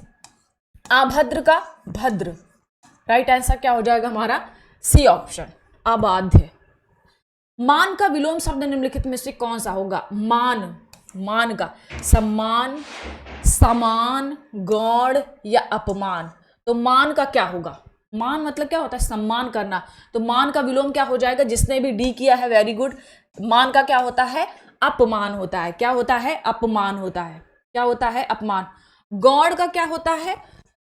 अभद्र का भद्र। राइट आंसर क्या हो जाएगा हमारा? सी ऑप्शन, अबाध्य। मान का विलोम शब्द निम्नलिखित में से कौन सा होगा? मान, मान का सम्मान, समान, गौण या अपमान। तो मान का क्या होगा? मान मतलब क्या होता है? सम्मान करना। तो मान का विलोम क्या हो जाएगा? जिसने भी डी किया है वेरी गुड। मान का क्या होता है? अपमान होता है। क्या होता है? अपमान होता है। क्या होता है? अपमान। गौण का क्या होता है?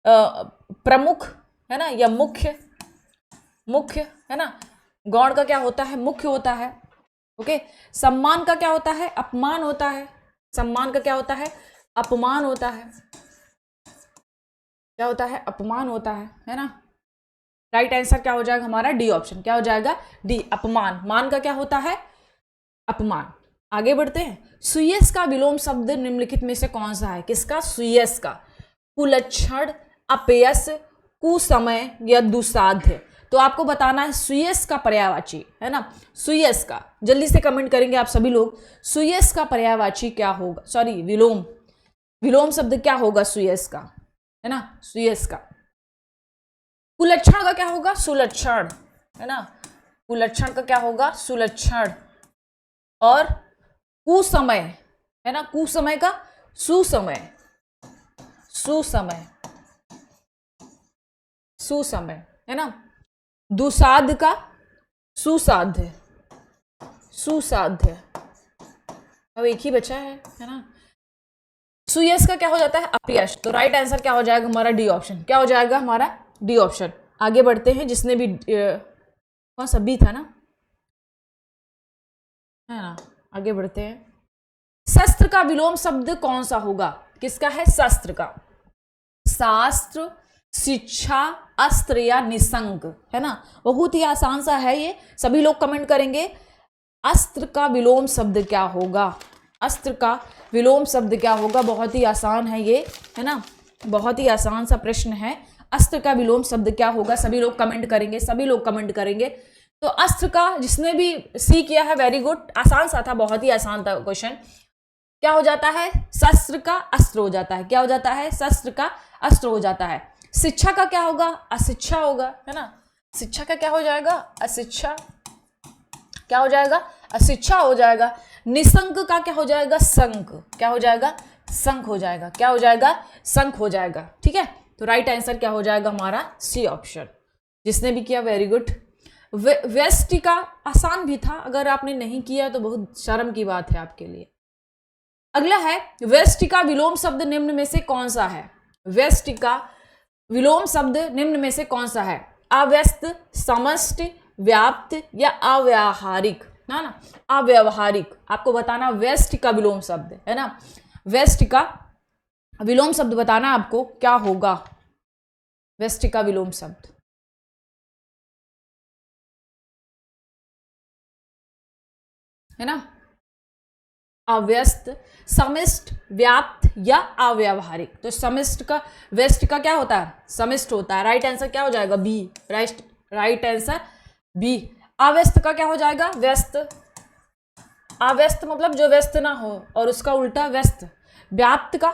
प्रमुख, है ना, या मुख्य। मुख्य, है ना। गौण का क्या होता है? मुख्य होता है। ओके। सम्मान का क्या होता है? अपमान होता है। सम्मान का क्या होता है? अपमान होता है। क्या होता है? अपमान होता है ना। राइट आंसर क्या हो जाएगा हमारा? D option. क्या हो जाएगा? डी, अपमान। मान का क्या होता है? अपमान। आगे बढ़ते हैं। सुयस का विलोम शब्द निम्नलिखित में से कौन सा है? किसका? सुयस का। कुलक्षण, अपयश, कुसमय या दुसाध्य। तो आपको बताना है सुयस का पर्यायवाची, है ना। सुयस का जल्दी से कमेंट करेंगे आप सभी लोग। सुयस का पर्यायवाची क्या होगा? सॉरी, विलोम, विलोम शब्द क्या होगा सुयस का, है ना। सुयस का। कुलक्षण का क्या होगा? सुलक्षण, है ना। कुलक्षण का क्या होगा? सुलक्षण। और कुसमय, है ना। कुसमय का सुसमय, सुसमय, सुसमय, है ना। दुसाध का सुसाध्य, सुसाध्य। अब एक ही बचा है ना। सुयस का क्या हो जाता है? अपयश। तो राइट आंसर क्या हो जाएगा हमारा? D option. क्या हो जाएगा हमारा? D option. आगे बढ़ते हैं। जिसने भी कौन सा बी था ना, है ना। आगे बढ़ते हैं। शस्त्र का विलोम शब्द कौन सा होगा? किसका है? शस्त्र का। शास्त्र, शिक्षा, अस्त्र या निसंग, है ना। बहुत ही आसान सा है ये, सभी लोग कमेंट करेंगे। अस्त्र का विलोम शब्द क्या होगा? अस्त्र का विलोम शब्द क्या होगा? बहुत ही आसान है ये, है ना। बहुत ही आसान सा प्रश्न है। अस्त्र का विलोम शब्द क्या होगा? सभी लोग कमेंट करेंगे, सभी लोग कमेंट करेंगे। तो अस्त्र का जिसने भी सी किया है वेरी गुड, आसान सा था, बहुत ही आसान था क्वेश्चन। क्या हो जाता है? शस्त्र का अस्त्र हो जाता है। क्या हो जाता है? शस्त्र का अस्त्र हो जाता है। शिक्षा का क्या होगा? अशिक्षा होगा, है ना। शिक्षा का क्या हो जाएगा? अशिक्षा। क्या हो जाएगा? अशिक्षा हो जाएगा। निसंक का क्या हो जाएगा? संक। क्या हो जाएगा? संक हो जाएगा। क्या हो जाएगा? संक हो जाएगा। ठीक है। तो राइट आंसर क्या हो जाएगा हमारा? C option. जिसने भी किया वेरी गुड। व्यष्टिका आसान भी था, अगर आपने नहीं किया तो बहुत शर्म की बात है आपके लिए। अगला है व्यष्टिका विलोम शब्द निम्न में से कौन सा है? व्यष्टिका विलोम शब्द निम्न में से कौन सा है? अव्यस्त, समष्टि, व्याप्त या अव्यावहारिक, ना। अव्यावहारिक। आपको बताना व्यष्टि का विलोम शब्द, है ना। व्यष्टि का विलोम शब्द बताना आपको क्या होगा? व्यष्टि का विलोम शब्द, है ना। अव्यस्त, समिष्ट, व्याप्त या अव्यावहारिक। तो समिष्ट का, व्यष्टि का क्या होता है? समिष्ट होता है। राइट आंसर क्या हो जाएगा? बी। Right answer B. अव्यस्त का क्या हो जाएगा? व्यस्त। अव्यस्त मतलब जो व्यस्त ना हो, और उसका उल्टा व्यस्त। व्याप्त का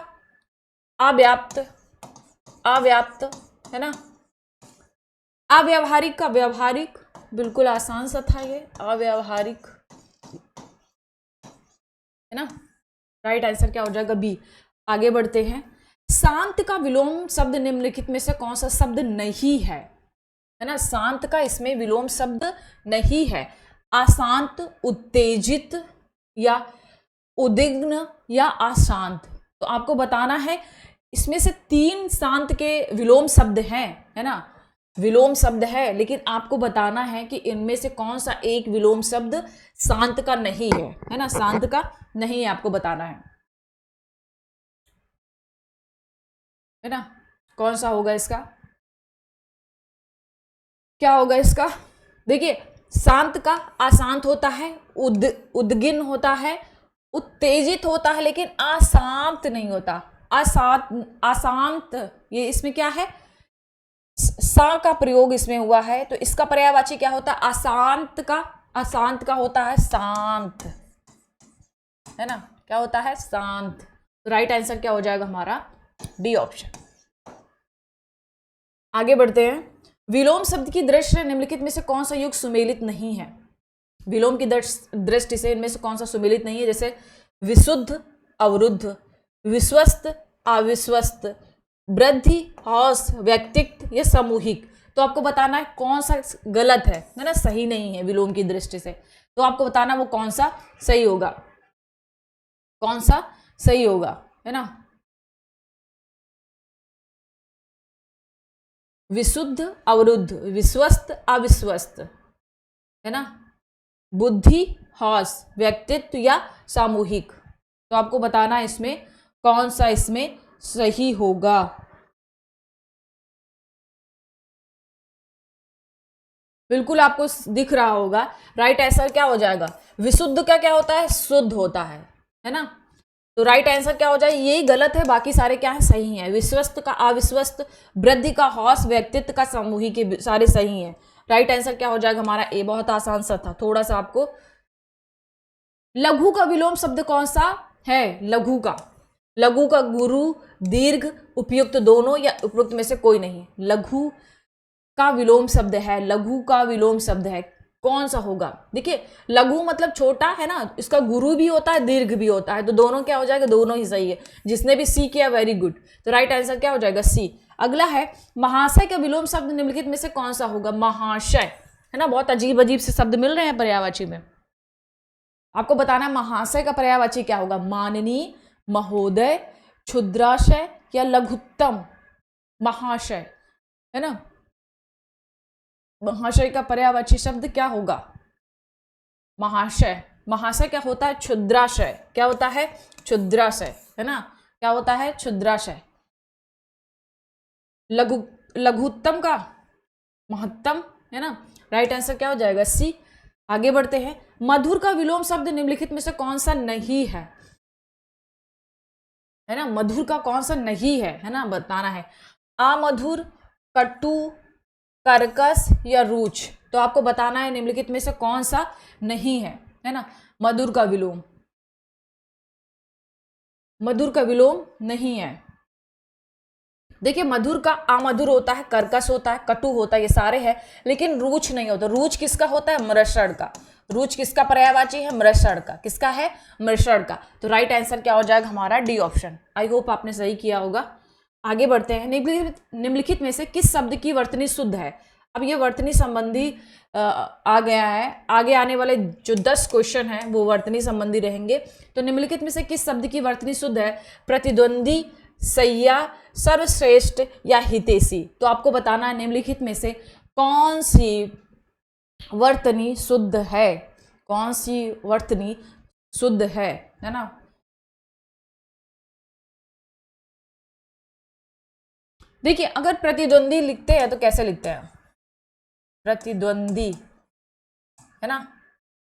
अव्याप्त, अव्याप्त है ना, अव्यावहारिक का व्यावहारिक, बिल्कुल आसान सा था ये, अव्यावहारिक है ना। राइट आंसर क्या हो जाएगा? बी। आगे बढ़ते हैं। शांत का विलोम शब्द निम्नलिखित में से कौन सा शब्द नहीं है ना। शांत का इसमें विलोम शब्द नहीं है। अशांत, उत्तेजित या उद्विग्न या अशांत। तो आपको बताना है इसमें से 3 शांत के विलोम शब्द हैं, है ना, विलोम शब्द है, लेकिन आपको बताना है कि इनमें से कौन सा एक विलोम शब्द शांत का नहीं है ना, शांत का नहीं है, आपको बताना है ना। कौन सा होगा इसका? क्या होगा इसका? देखिए, शांत का अशांत होता है, उद्गिन होता है, उत्तेजित होता है, लेकिन अशांत नहीं होता। अशांत, अशांत, ये इसमें क्या है? सा का प्रयोग इसमें हुआ है, तो इसका पर्यायवाची क्या होता है? अशांत का, अशांत का होता है शांत, है ना। क्या होता है? शांत। तो राइट आंसर क्या हो जाएगा हमारा? D option. आगे बढ़ते हैं। विलोम शब्द की दृष्टि से निम्नलिखित में से कौन सा युग सुमेलित नहीं है? विलोम की दृष्टि से इनमें से कौन सा सुमेलित नहीं है? जैसे विशुद्ध, अवरुद्ध, विश्वस्त, अविश्वस्त, वृद्धि, हौस, व्यक्तित्व या सामूहिक। तो आपको बताना है कौन सा गलत है ना, सही नहीं है विलोम की दृष्टि से। तो आपको बताना वो कौन सा सही होगा, कौन सा सही होगा, है ना। विशुद्ध, अवरुद्ध, विश्वस्त, अविश्वस्त, है ना, बुद्धि, हौस, व्यक्तित्व या सामूहिक। तो आपको बताना है इसमें कौन सा इसमें सही होगा। बिल्कुल आपको दिख रहा होगा। राइट आंसर क्या हो जाएगा? विशुद्ध का क्या होता है? शुद्ध होता है ना। तो राइट आंसर क्या हो जाए? यही गलत है, बाकी सारे क्या है? सही हैं। विश्वस्त का अविश्वस्त, वृद्धि का हौस, व्यक्तित्व का सामूहिक, के सारे सही हैं। राइट आंसर क्या हो जाएगा हमारा? ए। बहुत आसान सा था, थोड़ा सा आपको। लघु का विलोम शब्द कौन सा है? लघु का, लघु का गुरु, दीर्घ, उपयुक्त दोनों या उपयुक्त में से कोई नहीं। लघु का विलोम शब्द है, लघु का विलोम शब्द है, कौन सा होगा? देखिए, लघु मतलब छोटा है ना, इसका गुरु भी होता है, दीर्घ भी होता है, तो दोनों क्या हो जाएगा? दोनों ही सही है। जिसने भी सी किया वेरी गुड। तो राइट आंसर क्या हो जाएगा? सी। अगला है, महाशय का विलोम शब्द निम्नलिखित में से कौन सा होगा? महाशय, है ना। बहुत अजीब अजीब से शब्द मिल रहे हैं पर्यायवाची में। आपको बताना है महाशय का पर्यायवाची क्या होगा? माननीय, महोदय, क्षुद्राशय या लघुत्तम। महाशय, है ना। महाशय का पर्यायवाची शब्द क्या होगा? महाशय। महाशय क्या होता है? क्षुद्राशय। क्या होता है? क्षुद्राशय, है ना। क्या होता है? क्षुद्राशय। लघु, लघुत्तम का महत्तम, है ना। राइट आंसर क्या हो जाएगा? सी। आगे बढ़ते हैं। मधुर का विलोम शब्द निम्नलिखित में से कौन सा नहीं है? है ना, मधुर का कौन सा नहीं है ना, बताना है। अमधुर, कटु, कर्कश या रुच। तो आपको बताना है निम्नलिखित में से कौन सा नहीं है ना। मधुर का विलोम, मधुर का विलोम नहीं है। देखिए, मधुर का अमधुर होता है, कर्कश होता है, कटु होता है, ये सारे हैं, लेकिन रुच नहीं होता। रुच किसका होता है? मृषण का। रुच किसका पर्यायवाची है? मृषण का। किसका है? मृषण का। तो राइट आंसर क्या हो जाएगा हमारा? D option. आई होप आपने सही किया होगा। आगे बढ़ते हैं। निम्नलिखित में से किस शब्द की वर्तनी शुद्ध है? अब ये वर्तनी संबंधी आ गया है। आगे आने वाले जो 10 क्वेश्चन हैं वो वर्तनी संबंधी रहेंगे। तो निम्नलिखित में से किस शब्द की वर्तनी शुद्ध है? प्रतिद्वंदी, सैया, सर्वश्रेष्ठ या हितैषी। तो आपको बताना है निम्नलिखित में से कौन सी वर्तनी शुद्ध है, कौन सी वर्तनी शुद्ध है ना। देखिए, अगर प्रतिद्वंदी लिखते हैं तो कैसे लिखते हैं? प्रतिद्वंदी, है ना,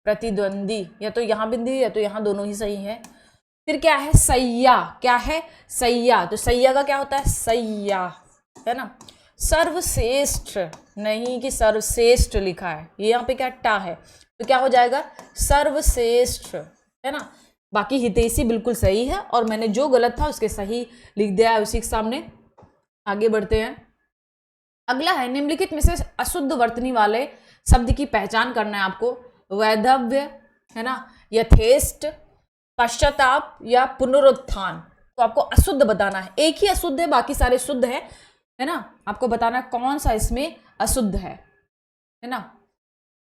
प्रतिद्वंदी, या तो यहां बिंदी या तो यहां, दोनों ही सही है। फिर क्या है? सैया। क्या है? सैया। तो सैया का क्या होता है? सैया, है ना। सर्वश्रेष्ठ नहीं कि सर्वश्रेष्ठ लिखा है, ये यहाँ पे क्या टा है, तो क्या हो जाएगा? सर्वश्रेष्ठ, है ना। बाकी हितैषी बिल्कुल सही है और मैंने जो गलत था उसके सही लिख दिया है उसी के सामने। आगे बढ़ते हैं। अगला है निम्नलिखित में से अशुद्ध वर्तनी वाले शब्द की पहचान करना है आपको। वैधव्य है ना, यथेष्ट, पश्चाताप या पुनरुत्थान। तो आपको अशुद्ध बताना है, एक ही अशुद्ध है बाकी सारे शुद्ध है ना। आपको बताना है कौन सा इसमें अशुद्ध है ना,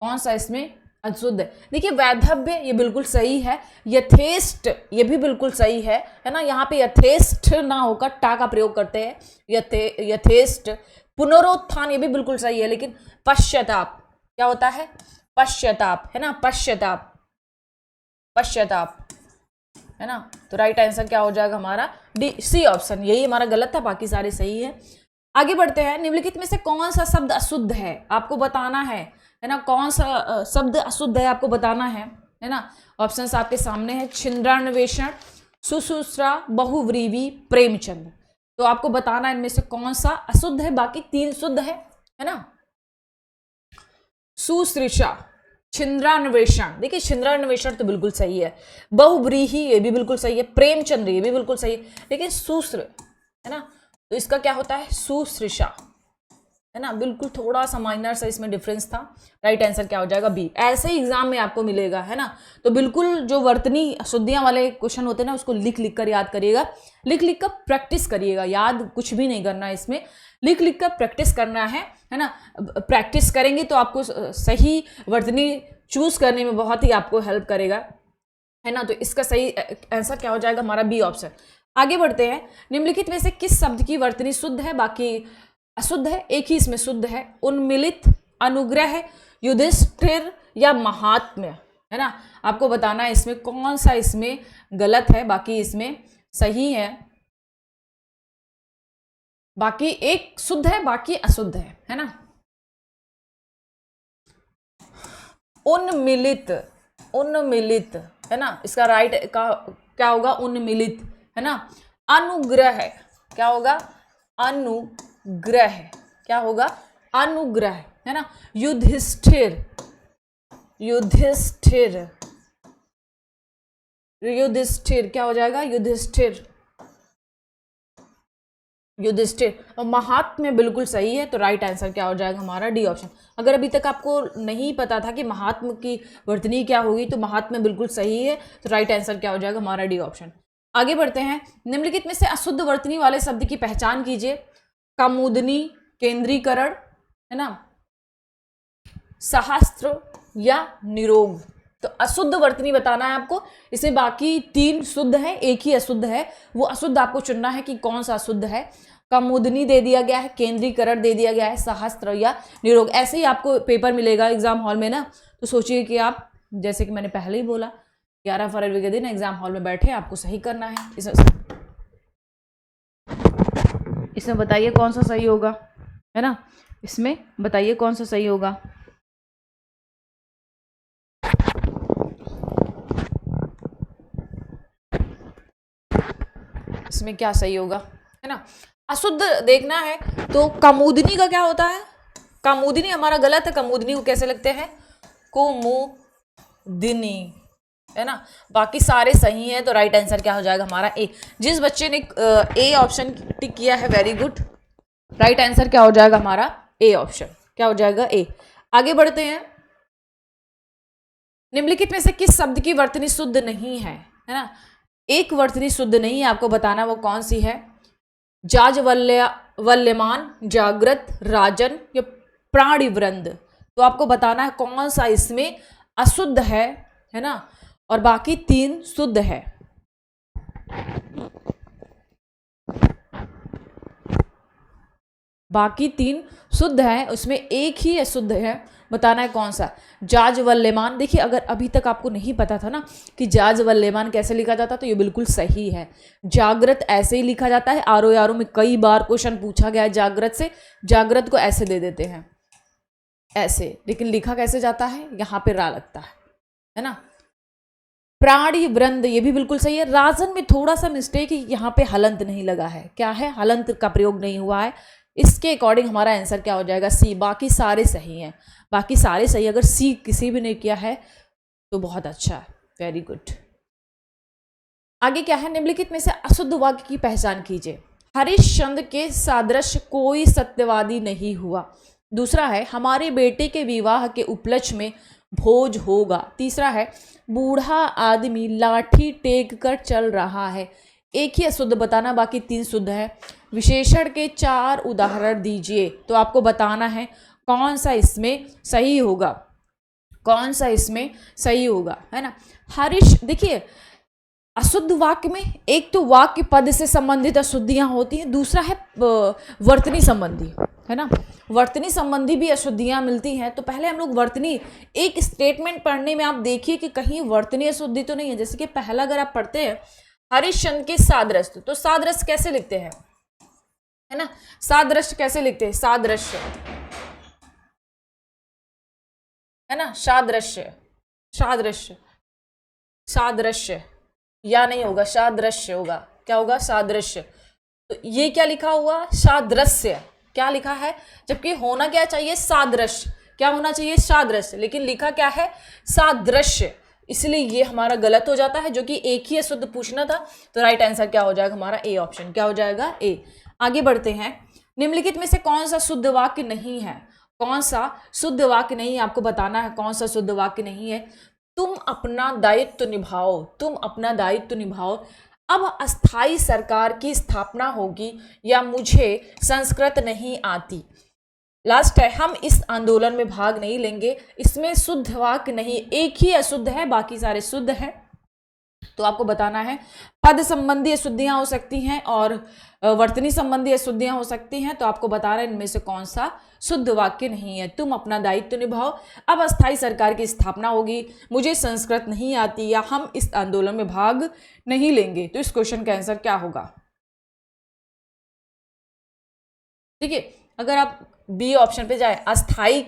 कौन सा इसमें अशुद्ध है। देखिए वैधव्य ये बिल्कुल सही है, यथेष्ट ये भी बिल्कुल सही है ना। यहाँ पे यथेष्ट ना होकर टा का प्रयोग करते हैं, यथेष्ट। पुनरुत्थान ये भी बिल्कुल सही है, लेकिन पश्चाताप क्या होता है, पश्चाताप है ना, पश्चाताप, पश्चाताप है ना। तो राइट आंसर क्या हो जाएगा हमारा डी, सी ऑप्शन, यही हमारा गलत था, बाकी सारे सही है। आगे बढ़ते हैं। निम्नलिखित में से कौन सा शब्द अशुद्ध है आपको बताना है ना, कौन सा शब्द अशुद्ध है आपको बताना है ना। ऑप्शंस आपके सामने है, छिंद्रान्वेषण, सुश्रूषा, बहुव्रीहि, प्रेमचंद। तो आपको बताना है इनमें से कौन सा अशुद्ध है, बाकी 3 शुद्ध है ना। सुश्रूषा, छिंद्रान्वेषण, देखिए छिंद्रान्वेषण तो बिल्कुल सही है, बहुव्रीहि ये भी बिल्कुल सही है, प्रेमचंद्र ये भी बिल्कुल सही है, लेकिन सुश्र है ना, तो इसका क्या होता है सुश्रूषा है ना। बिल्कुल थोड़ा सा माइनर सा इसमें डिफरेंस था। राइट आंसर क्या हो जाएगा बी। ऐसे ही एग्जाम में आपको मिलेगा है ना, तो बिल्कुल जो वर्तनी अशुद्धियां वाले क्वेश्चन होते हैं ना उसको लिख लिख कर याद करिएगा, लिख लिख कर प्रैक्टिस करिएगा, याद कुछ भी नहीं करना है इसमें, लिख लिख कर प्रैक्टिस करना है ना। प्रैक्टिस करेंगे तो आपको सही वर्तनी चूज करने में बहुत ही आपको हेल्प करेगा है ना। तो इसका सही आंसर क्या हो जाएगा हमारा बी ऑप्शन। आगे बढ़ते हैं। निम्नलिखित में से किस शब्द की वर्तनी शुद्ध है बाकी अशुद्ध है, एक ही इसमें शुद्ध है। उन्मिलित, अनुग्रह, युधिष्ठिर या महात्म्य है ना। आपको बताना है इसमें कौन सा इसमें गलत है, बाकी इसमें सही है, बाकी एक शुद्ध है बाकी अशुद्ध है ना। उन्मिलित, उन्मिलित है ना, इसका राइट का क्या होगा उन्मिलित है ना। अनुग्रह क्या होगा, अनुग्रह क्या होगा, अनुग्रह है ना। युधिष्ठिर, युधिष्ठिर, युधिष्ठिर क्या हो जाएगा, युधिष्ठिर, युधिष्ठिर। और महात्म्य बिल्कुल सही है, तो राइट आंसर क्या हो जाएगा हमारा डी ऑप्शन। अगर अभी तक आपको नहीं पता था कि महात्म्य की वर्तनी क्या होगी तो महात्म्य बिल्कुल सही है, तो राइट आंसर क्या हो जाएगा हमारा डी ऑप्शन। आगे बढ़ते हैं। निम्नलिखित में से अशुद्ध वर्तनी वाले शब्द की पहचान कीजिए। कामुदनी, केंद्रीकरण है ना, सहस्त्र या निरोग। तो अशुद्ध वर्तनी बताना है आपको, इसमें बाकी 3 शुद्ध है, एक ही अशुद्ध है, वो अशुद्ध आपको चुनना है कि कौन सा अशुद्ध है। कामुदनी दे दिया गया है, केंद्रीकरण दे दिया गया है, सहस्त्र या निरोग। ऐसे ही आपको पेपर मिलेगा एग्जाम हॉल में ना, तो सोचिए कि आप जैसे कि मैंने पहले ही बोला 11 फरवरी के दिन एग्जाम हॉल में बैठे आपको सही करना है। इसमें बताइए कौन सा सही होगा है ना, इसमें बताइए कौन सा सही होगा। इसमें क्या सही होगा है ना। अशुद्ध देखना है तो कामुदनी का क्या होता है, कामुदनी हमारा गलत है, कामुदनी को कैसे लगते हैं कुमुदिनी है ना। बाकी सारे सही हैं, तो राइट आंसर क्या हो जाएगा हमारा ए। जिस बच्चे ने ए ऑप्शन टिक किया है वेरी गुड, राइट आंसर क्या हो जाएगा हमारा ए ऑप्शन, क्या हो जाएगा ए। आगे बढ़ते हैं। निम्नलिखित में से किस शब्द की वर्तनी शुद्ध नहीं है ना। एक वर्तनी शुद्ध नहीं है, आपको बताना वो कौन सी है। जाज्वल्यमान, जागृत, राजन या प्राणिवृंद। तो आपको बताना है कौन सा इसमें अशुद्ध है ना, और बाकी 3 शुद्ध है। बाकी 3 शुद्ध है, उसमें एक ही अशुद्ध है, बताना है कौन सा। जाज्वल्यमान, देखिए अगर अभी तक आपको नहीं पता था ना कि जाज्वल्यमान कैसे लिखा जाता तो ये बिल्कुल सही है। जागृत ऐसे ही लिखा जाता है, आरो यारो में कई बार क्वेश्चन पूछा गया है जागृत से, जागृत को ऐसे दे देते हैं ऐसे, लेकिन लिखा कैसे जाता है यहाँ पे रा लगता है ना। प्राणी वृंद ये भी बिल्कुल सही है। राजन में थोड़ा सा मिस्टेक है, यहाँ पे हलंत नहीं लगा है, क्या है हलंत का प्रयोग नहीं हुआ है, इसके अकॉर्डिंग हमारा आंसर क्या हो जाएगा सी। बाकी सारे सही हैं, बाकी सारे सही। अगर सी किसी भी ने किया है तो बहुत अच्छा है, वेरी गुड। आगे क्या है, निम्नलिखित में से अशुद्ध वाक्य की पहचान कीजिए। हरिश्चंद्र के सादृश्य कोई सत्यवादी नहीं हुआ। दूसरा है, हमारे बेटे के विवाह के उपलक्ष्य में भोज होगा। तीसरा है, बूढ़ा आदमी लाठी टेक कर चल रहा है। एक ही अशुद्ध बताना, बाकी 3 शुद्ध है। विशेषण के 4 उदाहरण दीजिए। तो आपको बताना है कौन सा इसमें सही होगा, कौन सा इसमें सही होगा, है ना। हरीश, देखिए अशुद्ध वाक्य में एक तो वाक्य पद से संबंधित अशुद्धियां होती हैं, दूसरा है वर्तनी संबंधी, है ना। वर्तनी संबंधी भी अशुद्धियां मिलती हैं। तो पहले हम लोग वर्तनी, एक स्टेटमेंट पढ़ने में आप देखिए कि कहीं वर्तनी अशुद्धि तो नहीं है। जैसे कि पहला अगर आप पढ़ते हैं हरिश्चंद्र के सादृश्य, तो सादृश्य कैसे लिखते हैं, है ना। सादृश्य कैसे लिखते हैं, सादृश्य, है ना, सादृश्य, सादृश्य, सादृश्य, या नहीं होगा, सादृश्य होगा। क्या होगा, सादृश्य। तो ये क्या लिखा हुआ, सादृश्य, क्या लिखा है, जबकि होना क्या चाहिए, सादृश्य। क्या होना चाहिए, सादृश्य, लेकिन लिखा क्या है, सादृश्य। इसलिए ये हमारा गलत हो जाता है, जो कि एक ही अशुद्ध पूछना था। तो राइट आंसर क्या हो जाएगा हमारा, ए ऑप्शन। क्या हो जाएगा, ए। आगे बढ़ते हैं। निम्नलिखित में से कौन सा शुद्ध वाक्य नहीं है, कौन सा शुद्ध वाक्य नहीं है, आपको बताना है कौन सा शुद्ध वाक्य नहीं है। तुम अपना दायित्व निभाओ, तुम अपना दायित्व निभाओ। अब अस्थाई सरकार की स्थापना होगी या मुझे संस्कृत नहीं आती। लास्ट है, हम इस आंदोलन में भाग नहीं लेंगे। इसमें शुद्ध वाक्य नहीं, एक ही अशुद्ध है, बाकी सारे शुद्ध हैं। तो आपको बताना है पद संबंधी अशुद्धियां हो सकती हैं और वर्तनी संबंधी अशुद्धियां हो सकती हैं। तो आपको बताना है इनमें से कौन सा शुद्ध वाक्य नहीं है। तुम अपना दायित्व निभाओ, अब अस्थाई सरकार की स्थापना होगी, मुझे संस्कृत नहीं आती, या हम इस आंदोलन में भाग नहीं लेंगे। तो इस क्वेश्चन का आंसर क्या होगा, देखिए अगर आप बी ऑप्शन पे जाए, अस्थाई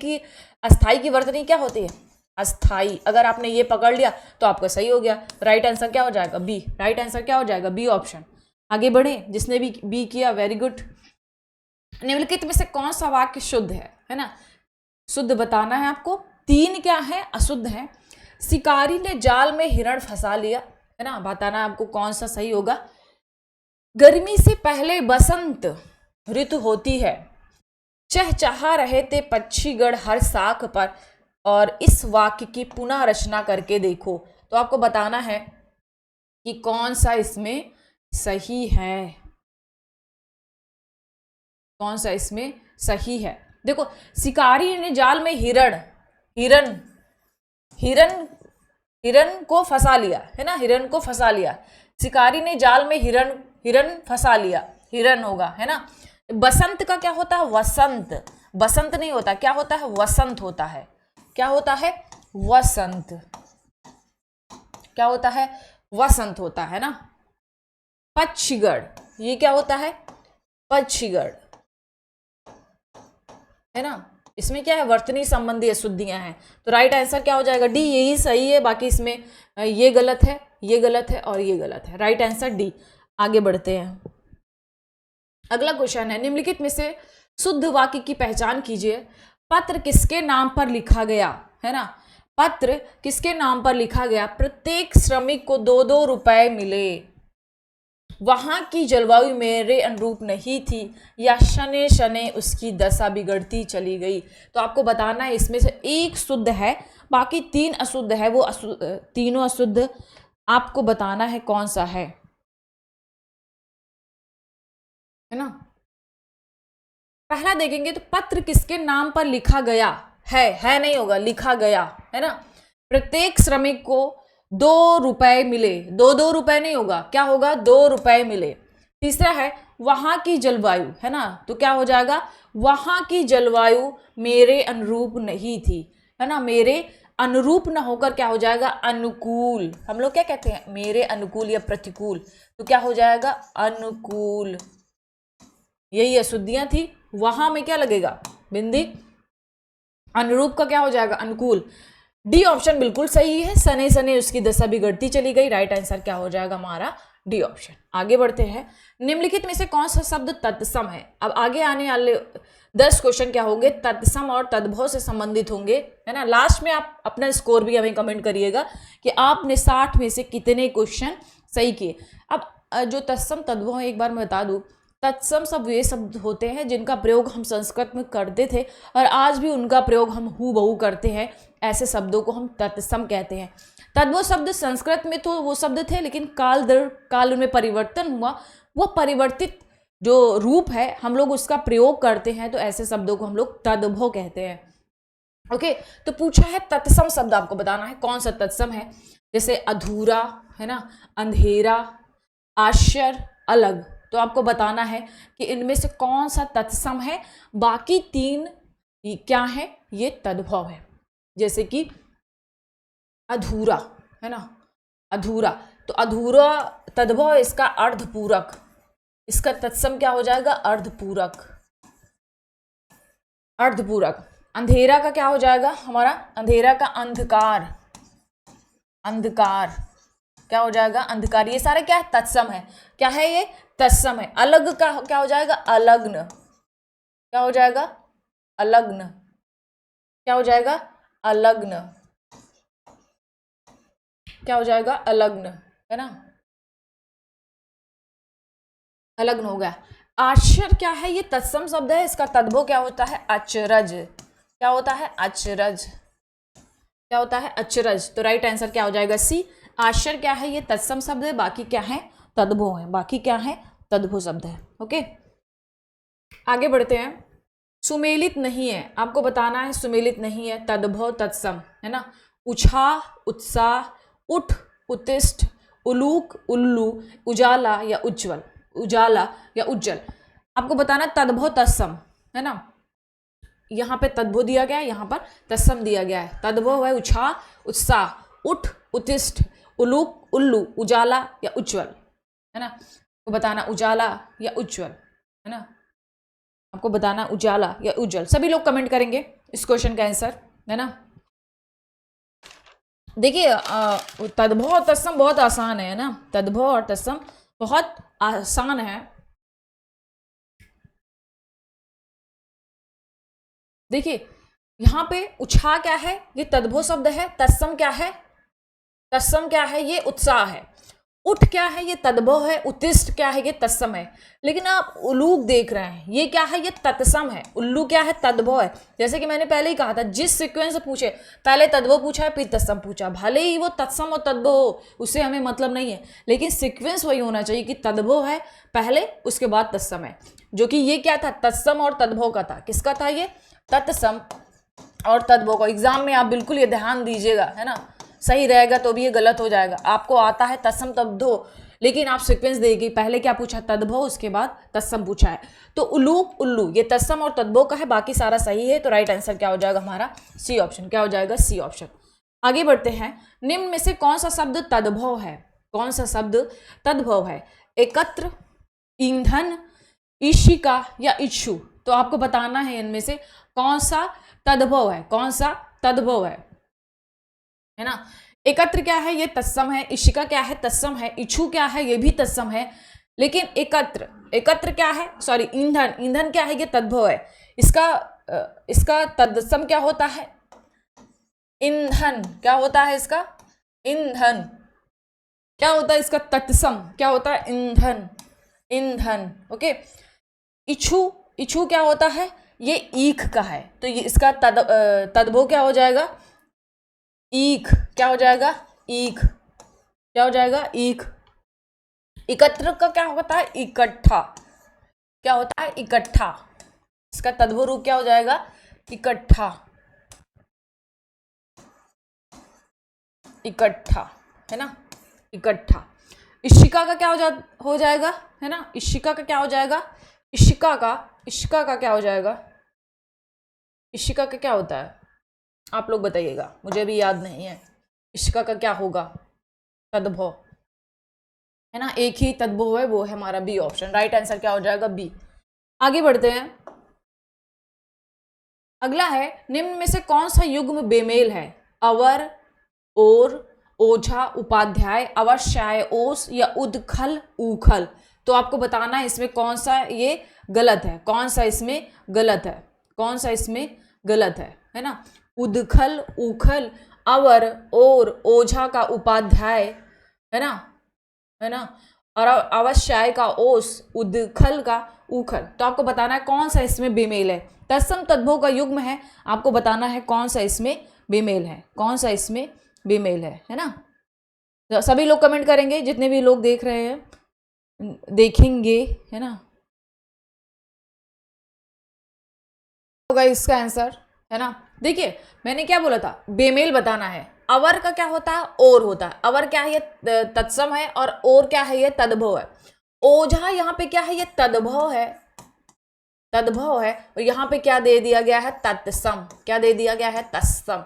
की वर्तनी क्या होती है, अस्थाई। अगर आपने ये पकड़ लिया तो आपका सही हो गया। राइट आंसर क्या हो जाएगा, बी। राइट आंसर क्या हो जाएगा, बी ऑप्शन। आगे बढ़े, जिसने भी बी किया वेरी गुड। निम्नलिखित में से कौन सा वाक्य शुद्ध है ना, शुद्ध बताना है आपको। 3 क्या है, अशुद्ध है। शिकारी ने जाल में हिरण फंसा लिया, है ना, बताना है आपको कौन सा सही होगा। गर्मी से पहले बसंत ऋतु होती है, चहचहा रहे थे पक्षीगण हर शाख पर। और इस वाक्य की पुनः रचना करके देखो। तो आपको बताना है कि कौन सा इसमें सही है, कौन सा इसमें सही है। देखो, शिकारी ने जाल में हिरन को फंसा लिया, है ना, हिरन को फंसा लिया। शिकारी ने जाल में हिरन फंसा लिया, हिरन होगा, है ना। बसंत का क्या होता है, वसंत। बसंत नहीं होता, क्या होता है, वसंत होता है। क्या होता है, वसंत। क्या होता है, वसंत होता है ना। पक्षीगण, ये क्या होता है, पक्षीगण, है ना। इसमें क्या है, वर्तनी संबंधी अशुद्धियां हैं। तो राइट आंसर क्या हो जाएगा, डी। यही सही है, बाकी इसमें ये गलत है, ये गलत है और ये गलत है। Right answer D. आगे बढ़ते हैं। अगला क्वेश्चन है, निम्नलिखित में से शुद्ध वाक्य की पहचान कीजिए। पत्र किसके नाम पर लिखा गया, है ना। पत्र किसके नाम पर लिखा गया। प्रत्येक श्रमिक को 2-2 रुपए मिले। वहां की जलवायु मेरे अनुरूप नहीं थी, या शने शने उसकी दशा बिगड़ती चली गई। तो आपको बताना है इसमें से एक शुद्ध है, बाकी 3 अशुद्ध है। वो तीनों अशुद्ध आपको बताना है कौन सा है ना। पहला देखेंगे तो पत्र किसके नाम पर लिखा गया है नहीं होगा, लिखा गया, है ना। प्रत्येक श्रमिक को 2 रुपए मिले, 2-2 रुपए नहीं होगा, क्या होगा, 2 रुपए मिले। तीसरा है वहां की जलवायु, है ना, तो क्या हो जाएगा, वहां की जलवायु मेरे अनुरूप नहीं थी, है ना। मेरे अनुरूप ना होकर क्या हो जाएगा, अनुकूल। हम लोग क्या कहते हैं, मेरे अनुकूल या प्रतिकूल। तो क्या हो जाएगा, अनुकूल। यही अशुद्धियां थी। वहां में क्या लगेगा, बिंदी। अनुरूप का क्या हो जाएगा, अनुकूल। डी ऑप्शन बिल्कुल सही है, सने सने उसकी दशा बिगड़ती चली गई। राइट आंसर क्या हो जाएगा हमारा, डी ऑप्शन। आगे बढ़ते हैं। निम्नलिखित में से कौन सा शब्द तत्सम है। अब आगे आने वाले 10 क्वेश्चन क्या होंगे, तत्सम और तद्भव से संबंधित होंगे, है ना। लास्ट में आप अपना स्कोर भी हमें कमेंट करिएगा कि आपने 60 में से कितने क्वेश्चन सही किए। अब जो तत्सम तद्भव है, एक बार मैं बता दूं, तत्सम सब वे शब्द होते हैं जिनका प्रयोग हम संस्कृत में करते थे और आज भी उनका प्रयोग हम हूबहू करते हैं। ऐसे शब्दों को हम तत्सम कहते हैं। तद्भव शब्द संस्कृत में तो वो शब्द थे, लेकिन काल दर काल उनमें परिवर्तन हुआ। वो परिवर्तित जो रूप है हम लोग उसका प्रयोग करते हैं, तो ऐसे शब्दों को हम लोग तद्भव कहते हैं। ओके, तो पूछा है तत्सम शब्द आपको बताना है कौन सा तत्सम है। जैसे अधूरा है ना, अंधेरा, आश्चर्य, अलग। तो आपको बताना है कि इनमें से कौन सा तत्सम है। बाकी तीन क्या है, ये तद्भव है। जैसे कि अधूरा है ना, अधूरा, तो अधूरा तद्भव, इसका अर्धपूरक, इसका तत्सम क्या हो जाएगा, अर्धपूरक, अर्धपूरक। अंधेरा का क्या हो जाएगा हमारा, अंधेरा का अंधकार, अंधकार क्या हो जाएगा, अंधकार। ये सारे क्या है, तत्सम है। क्या है ये, तत्सम है। अलग का क्या हो जाएगा, अलग्न, क्या हो जाएगा, अलग्न, क्या हो जाएगा, अलग्न, क्या हो जाएगा, अलग्न, है ना, अलग्न हो गया। आश्चर्य क्या है, ये तत्सम शब्द है, इसका तद्भव क्या होता है, अचरज, क्या होता है, अचरज, क्या होता है, अचरज। तो राइट आंसर क्या हो जाएगा, सी। आश्चर्य क्या है, ये तत्सम शब्द है, बाकी क्या है, तद्भव है, बाकी क्या है, तद्भव शब्द है। ओके, आगे बढ़ते हैं। सुमेलित नहीं है, आपको बताना है सुमेलित नहीं है, तद्भव तत्सम है ना। उछाह, उत्साह, उठ, उत्तिष्ठ, उलूक, उल्लू, उजाला या उज्ज्वल, उजाला या उज्जवल। आपको बताना तद्भव तत्सम है ना। यहाँ पे तद्भव दिया गया है, यहाँ पर तत्सम दिया गया है। तद्भव है उछाह, उत्साह, उठ, उत्तिष्ठ, उलूक, उल्लू, उजाला या उज्ज्वल, है ना। आपको बताना उजाला या उज्ज्वल, है ना। आपको बताना उजाला या उज्ज्वल। सभी लोग कमेंट करेंगे इस क्वेश्चन का आंसर, है ना। देखिए तद्भव और तत्सम बहुत आसान है ना, तद्भव और तत्सम बहुत आसान है। देखिए यहाँ पे उछा क्या है, ये तद्भव शब्द है। तत्सम क्या है, तत्सम क्या है, ये उत्साह है। उठ क्या है, ये तद्भव है। उत्तिष्ठ क्या है, ये तत्सम है। लेकिन आप उलूक देख रहे हैं, ये क्या है, ये तत्सम है। उल्लू क्या है, तद्भव है। जैसे कि मैंने पहले ही कहा था, जिस सीक्वेंस से पूछे, पहले तद्भव पूछा है फिर तत्सम पूछा, भले ही वो तत्सम और तद्भव हो, उससे हमें मतलब नहीं है, लेकिन सीक्वेंस वही होना चाहिए कि तद्भव है पहले, उसके बाद तत्सम है। जो कि ये क्या था, तत्सम और तद्भव का था। किसका था ये, तत्सम और तद्भव का। एग्जाम में आप बिल्कुल ये ध्यान दीजिएगा, है ना। सही रहेगा तो भी ये गलत हो जाएगा। आपको आता है तत्सम तद्भव, लेकिन आप सीक्वेंस देगी, पहले क्या पूछा, तद्भव, उसके बाद तत्सम पूछा है। तो उलूक, उल्लू, ये तत्सम और तद्भव का है, बाकी सारा सही है। तो राइट आंसर क्या हो जाएगा हमारा, सी ऑप्शन। क्या हो जाएगा, सी ऑप्शन। आगे बढ़ते हैं। निम्न में से कौन सा शब्द तद्भव है, कौन सा शब्द तद्भव है। एकत्र, ईंधन, ईशिका या इच्छु। तो आपको बताना है इनमें से कौन सा तद्भव है, कौन सा तद्भव है ना। एकत्र क्या है, ये तत्सम है। इशिका क्या है, तत्सम है। इच्छु क्या है, ये भी तत्सम है। लेकिन एकत्र, एकत्र क्या है, सॉरी, ईंधन, ईंधन क्या है, ये तद्भव है। इसका तत्सम क्या होता है, ईंधन, क्या होता है इसका, ईंधन। क्या होता है इसका तत्सम, क्या होता है, ईंधन, ईंधन। ओके, इच्छु, इच्छु क्या होता है, ये ईख का है। तो ये इसका तद्भव क्या हो जाएगा, ईख, क्या हो जाएगा, ईख, क्या हो जाएगा, ईख। एकत्र का क्या होता है, इकट्ठा, क्या होता है, इकट्ठा। इसका तद्भव रूप क्या हो जाएगा, इकट्ठा, इकट्ठा, है ना, इकट्ठा। इशिका का क्या हो जाएगा, है ना। इशिका का क्या हो जाएगा, इशिका का क्या हो जाएगा, इशिका का क्या होता है, आप लोग बताइएगा, मुझे भी याद नहीं है। इशिका का क्या होगा, तद्भव, है ना। एक ही तद्भव है, वो है हमारा बी ऑप्शन। राइट आंसर क्या हो जाएगा, बी। आगे बढ़ते हैं। अगला है, निम्न में से कौन सा युग्म बेमेल है। अवर, और, ओझा, उपाध्याय, अवश्याय, ओस या उदखल, उखल। तो आपको बताना है इसमें कौन सा ये गलत है, कौन सा इसमें गलत है, कौन सा इसमें गलत है ना। उदखल, उखल, अवर, और, ओझा का उपाध्याय, है ना, है ना, और अवश्याय का ओस, उदखल का उखल। तो आपको बताना है कौन सा इसमें बेमेल है। तत्सम तद्भव का युग्म है, आपको बताना है कौन सा इसमें बेमेल है, कौन सा इसमें बेमेल है ना। तो सभी लोग कमेंट करेंगे, जितने भी लोग देख रहे हैं देखेंगे, है ना, होगा इसका आंसर, है ना। देखिए मैंने क्या बोला था, बेमेल बताना है। अवर का क्या होता है, और होता है। अवर क्या है, ये तत्सम है, और क्या है, ये तद्भव है। ओझा यहाँ पे क्या है, ये तद्भव है, तद्भव है। और यहाँ पे क्या दे दिया गया है, तत्सम। क्या दे दिया गया है, तत्सम।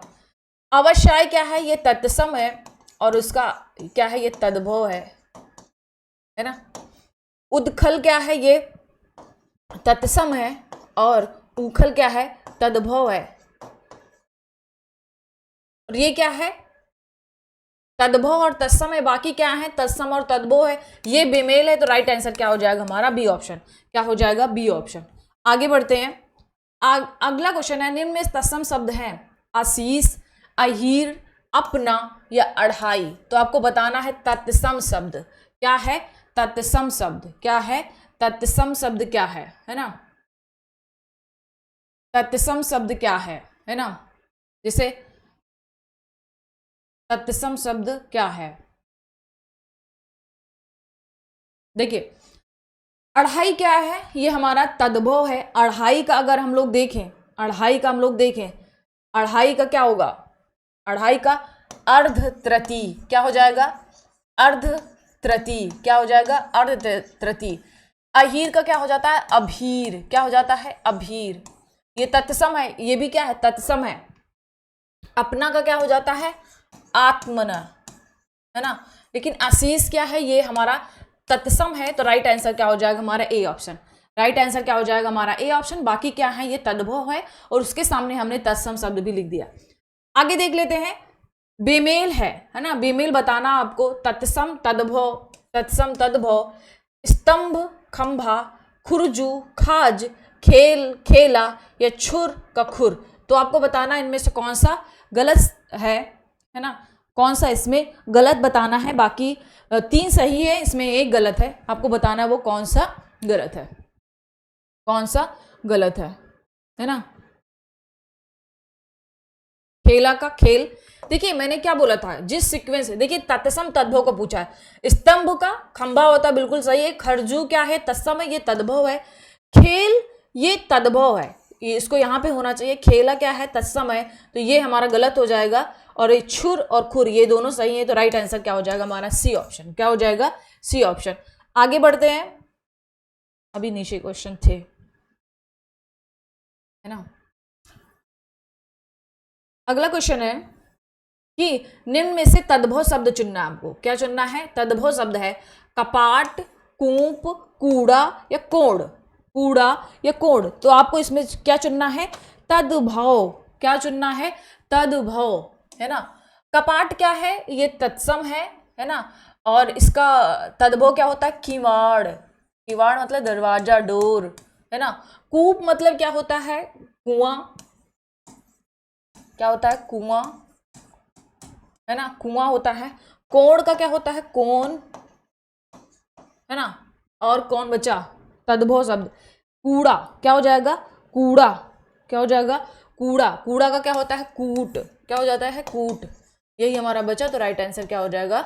अवश्य क्या है, ये तत्सम है, और उसका क्या है, ये तद्भव है ना। उदखल क्या है, ये तत्सम है, और उखल क्या है, तद्भव है। और ये क्या है, तद्भव और तत्सम है। बाकी क्या है, तत्सम और तद्भव है। ये बेमेल है, तो राइट आंसर क्या हो जाएगा हमारा, बी ऑप्शन। क्या हो जाएगा, बी ऑप्शन। आगे बढ़ते हैं। अगला क्वेश्चन है, निम्न में तत्सम शब्द हैं आशीष, अहीर, अपना या अढ़ाई। तो आपको बताना है तत्सम शब्द क्या है, तत्सम शब्द क्या है, तत्सम शब्द क्या है ना। तत्सम शब्द क्या है ना। जैसे तत्सम शब्द क्या है, देखिए अढ़ाई क्या है, ये हमारा तद्भव है। अढ़ाई का अगर हम लोग देखें, अढ़ाई का हम लोग देखें, अढ़ाई का क्या होगा, अढ़ाई का अर्ध त्रती। क्या हो जाएगा, अर्ध त्रती। क्या हो जाएगा, अर्ध त्रती। अहीर का क्या हो जाता है, अभीर। क्या हो जाता है, अभीर। ये तत्सम है, ये भी क्या है, तत्सम है। अपना का क्या हो जाता है, आत्मना, है ना। लेकिन आशीष क्या है, ये हमारा तत्सम है। तो राइट आंसर क्या हो जाएगा हमारा, ए ऑप्शन। राइट आंसर क्या हो जाएगा हमारा, ए ऑप्शन। बाकी क्या है, ये तद्भव है, और उसके सामने हमने तत्सम शब्द भी लिख दिया। आगे देख लेते हैं, बेमेल है ना। बेमेल बताना आपको, तत्सम तद्भव, तत्सम तद्भव, स्तंभ खंभा, खुरजू खाज, खेल खेला, या छुर का खुर। तो आपको बताना इनमें से कौन सा गलत है ना, कौन सा इसमें गलत बताना है। बाकी 3 सही है, इसमें 1 गलत है। आपको बताना है वो कौन सा गलत है, कौन सा गलत है ना। खेला का खेल, देखिए मैंने क्या बोला था, जिस सीक्वेंस है, देखिए तत्सम तद्भव को पूछा है। स्तंभ का खंभा होता है, बिल्कुल सही है। खरजू क्या है, तत्सम है, ये तद्भव है। खेल ये तद्भव है, ये इसको यहाँ पे होना चाहिए। खेला क्या है, तत्सम है, तो ये हमारा गलत हो जाएगा। और ये छुर और खुर ये दोनों सही है, तो राइट आंसर क्या हो जाएगा हमारा, सी ऑप्शन। क्या हो जाएगा, सी ऑप्शन। आगे बढ़ते हैं, अभी नीचे क्वेश्चन थे, है ना। अगला क्वेश्चन है कि निम्न में से तद्भव शब्द चुनना है आपको। क्या चुनना है, तद्भव शब्द है कपाट, कूप, कूड़ा या कोड़। कूड़ा या कोड़, तो आपको इसमें क्या चुनना है, तद्भव। क्या चुनना है, तद्भव, है ना। कपाट क्या है, ये तत्सम है ना। और इसका तद्भव क्या होता है, किवाड़। किवाड़ मतलब दरवाजा, डोर, है ना। कूप मतलब क्या होता है, कुआं। क्या होता है, कुआं, है ना, कुआं होता है। कोण का क्या होता है, कोन, है ना। और कौन बचा, तद्भव शब्द कूड़ा। क्या हो जाएगा, कूड़ा। क्या हो जाएगा, कूड़ा। कूड़ा का क्या होता है, कूट। क्या हो जाता है, कूट। यही हमारा बचा, तो राइट आंसर क्या हो जाएगा,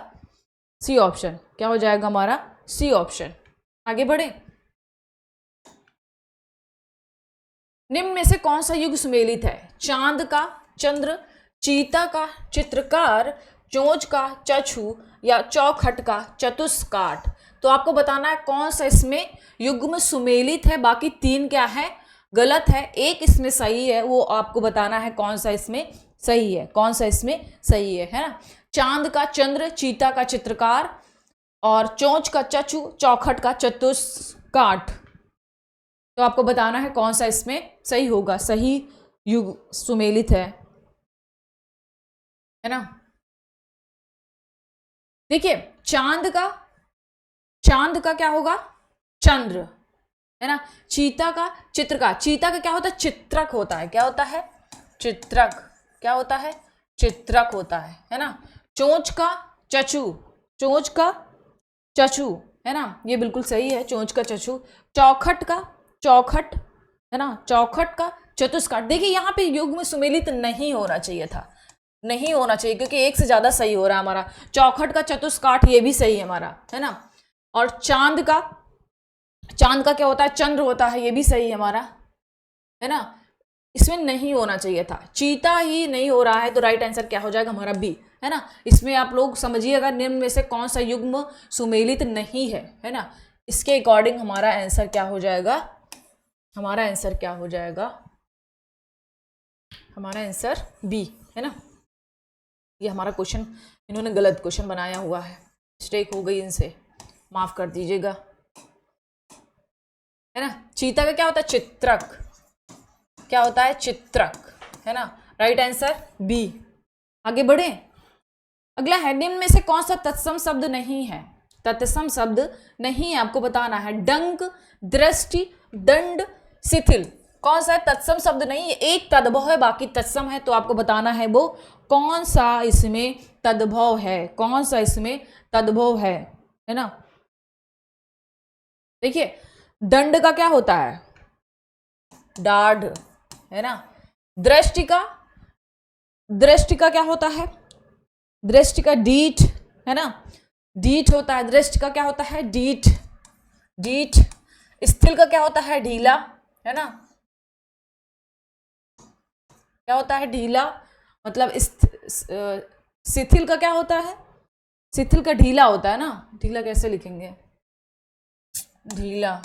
सी ऑप्शन। क्या हो जाएगा हमारा, सी ऑप्शन। आगे बढ़े, निम्न में से कौन सा युग सुमेलित है, चांद का चंद्र, चीता का चित्रकार, चोंच का चक्षु, या चौखट का चतुष्काठ। तो आपको बताना है कौन सा इसमें युग्म सुमेलित है। बाकी 3 क्या है, गलत है। 1 इसमें सही है, वो आपको बताना है कौन सा इसमें सही है, कौन सा इसमें सही है ना। चांद का चंद्र, चीता का चित्रकार, और चोंच का चक्षु, चौखट का चतुष्काठ। तो आपको बताना है कौन सा इसमें सही होगा, सही युग सुमेलित है ना। देखिए चांद का क्या होगा, चंद्र, है ना। चीता का चित्रकार, चीता का क्या होता है, चित्रक होता है। क्या होता है, चित्रक। क्या होता है, चित्रक होता है ना। चोंच का चचू, चोंच का चचू है ना, ये बिल्कुल सही है, चोंच का चचू। चौखट का चौखट है ना, चौखट का चतुष्काठ। देखिए यहाँ पे युग्म सुमेलित नहीं होना चाहिए था, नहीं होना चाहिए, क्योंकि एक से ज्यादा सही हो रहा है हमारा। चौखट का चतुष्काठ ये भी सही है हमारा, है ना। और चांद का क्या होता है, चंद्र होता है, ये भी सही है हमारा, है ना। इसमें नहीं होना चाहिए था, चीता ही नहीं हो रहा है, तो राइट आंसर क्या हो जाएगा हमारा बी, है ना। इसमें आप लोग समझिएगा निम्न में से कौन सा युग्म सुमेलित नहीं है ना। इसके अकॉर्डिंग हमारा आंसर क्या हो जाएगा, हमारा आंसर क्या हो जाएगा, हमारा आंसर बी, है ना। ये हमारा क्वेश्चन इन्होंने गलत क्वेश्चन बनाया हुआ है, मिस्टेक हो गई इनसे, माफ कर दीजिएगा, है ना। चीता का क्या होता है, चित्रक, क्या होता है, चित्रक, है ना। Right answer B. आगे बढ़े, अगला है निम्न में से कौन सा तत्सम शब्द नहीं है, तत्सम शब्द नहीं है, आपको बताना है। डंक, दृष्टि, दंड, शिथिल, कौन सा है तत्सम शब्द नहीं है, एक तद्भव है बाकी तत्सम है, तो आपको बताना है वो कौन सा इसमें तद्भव है, कौन सा इसमें तद्भव है ना। देखिए दंड का क्या होता है, डाढ़, है ना। दृष्टि का क्या होता है, दृष्टि का डीठ, है ना, डीठ होता है। दृष्टि का क्या होता है, डीठ, डीठ। स्थिल का क्या होता है, ढीला, है ना, क्या होता है, ढीला, मतलब शिथिल का क्या होता है, शिथिल का ढीला होता है ना, ढीला कैसे लिखेंगे, ढीला।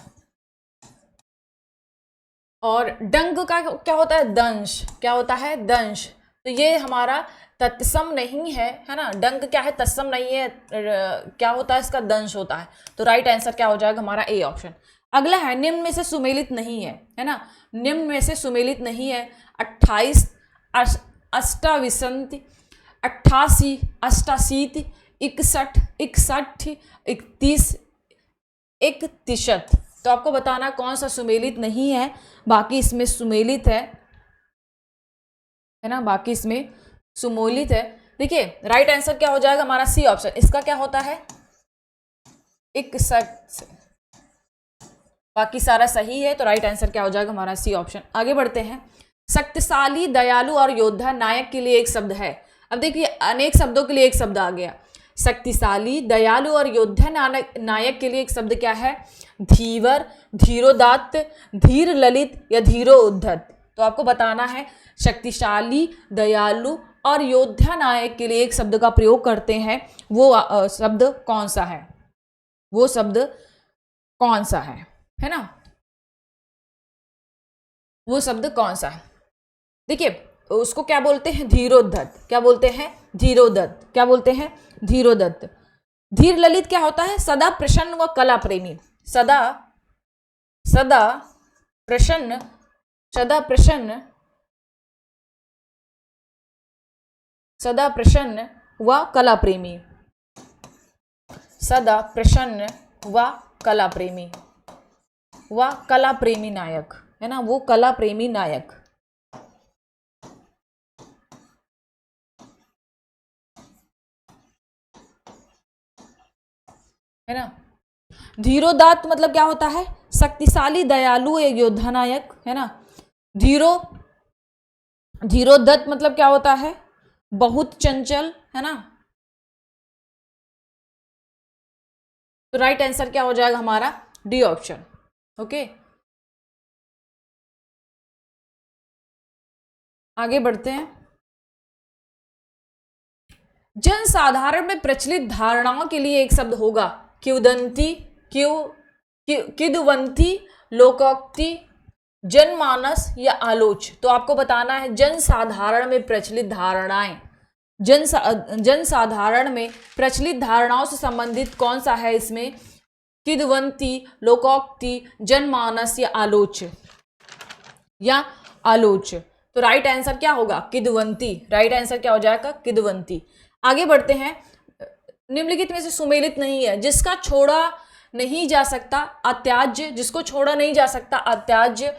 और डंक का क्या होता है, दंश, क्या होता है, दंश। तो ये हमारा तत्सम नहीं है ना। डंक क्या है, तत्सम नहीं है, क्या होता है इसका, दंश होता है। तो राइट आंसर क्या हो जाएगा हमारा ए ऑप्शन। अगला है निम्न में से सुमेलित नहीं है ना। निम्न में से सुमेलित नहीं है 28, अष्टाविंशति, 88, 88, 61, 61, 31, 31। तो आपको बताना कौन सा सुमेलित नहीं है, बाकी इसमें सुमेलित है ना, बाकी इसमें सुमेलित है। देखिए राइट आंसर क्या हो जाएगा हमारा सी ऑप्शन। इसका क्या होता है, 61, बाकी सारा सही है, तो राइट आंसर क्या हो जाएगा हमारा सी ऑप्शन। आगे बढ़ते हैं। शक्तिशाली, दयालु और योद्धा नायक के लिए एक शब्द है। अब देखिए अनेक शब्दों के लिए एक शब्द आ गया। शक्तिशाली, दयालु और योद्धा नायक के लिए एक शब्द क्या है, धीवर, धीरोदात्त, धीर ललित या धीरो उद्धत। तो आपको बताना है शक्तिशाली, दयालु और योद्धा नायक के लिए एक शब्द का प्रयोग करते हैं, वो शब्द कौन सा है, वो शब्द कौन सा है ना, वो शब्द कौन सा है। देखिए उसको क्या बोलते हैं, धीरोद्धत, क्या बोलते हैं, धीरोदत्त, क्या बोलते हैं, धीरोदत्त। धीर ललित क्या होता है, सदा प्रसन्न व कला प्रेमी, सदा प्रसन्न, सदा प्रसन्न, सदा प्रसन्न व कला प्रेमी, सदा प्रसन्न व कला प्रेमी, व कला प्रेमी नायक, है ना, वो कला प्रेमी नायक। है ना। धीरोदात्त मतलब क्या होता है, शक्तिशाली, दयालु, एक योद्धा नायक, है ना। धीरोदत्त मतलब क्या होता है, बहुत चंचल, है ना। तो राइट आंसर क्या हो जाएगा हमारा, डी ऑप्शन। ओके आगे बढ़ते हैं। जनसाधारण में प्रचलित धारणाओं के लिए एक शब्द होगा, किंवदंती, किंवदंती, लोकोक्ति, जनमानस या आलोच। तो आपको बताना है जनसाधारण में प्रचलित धारणाएं, जनसाधारण में प्रचलित धारणाओं से संबंधित कौन सा है इसमें, किंवदंती, लोकोक्ति, जनमानस या आलोच। तो राइट आंसर क्या होगा, किंवदंती। राइट आंसर क्या हो जाएगा, किंवदंती। आगे बढ़ते हैं। निम्नलिखित में से सुमेलित नहीं है, जिसका छोड़ा नहीं जा सकता अत्याज्य, जिसको छोड़ा नहीं जा सकता अत्याज्य,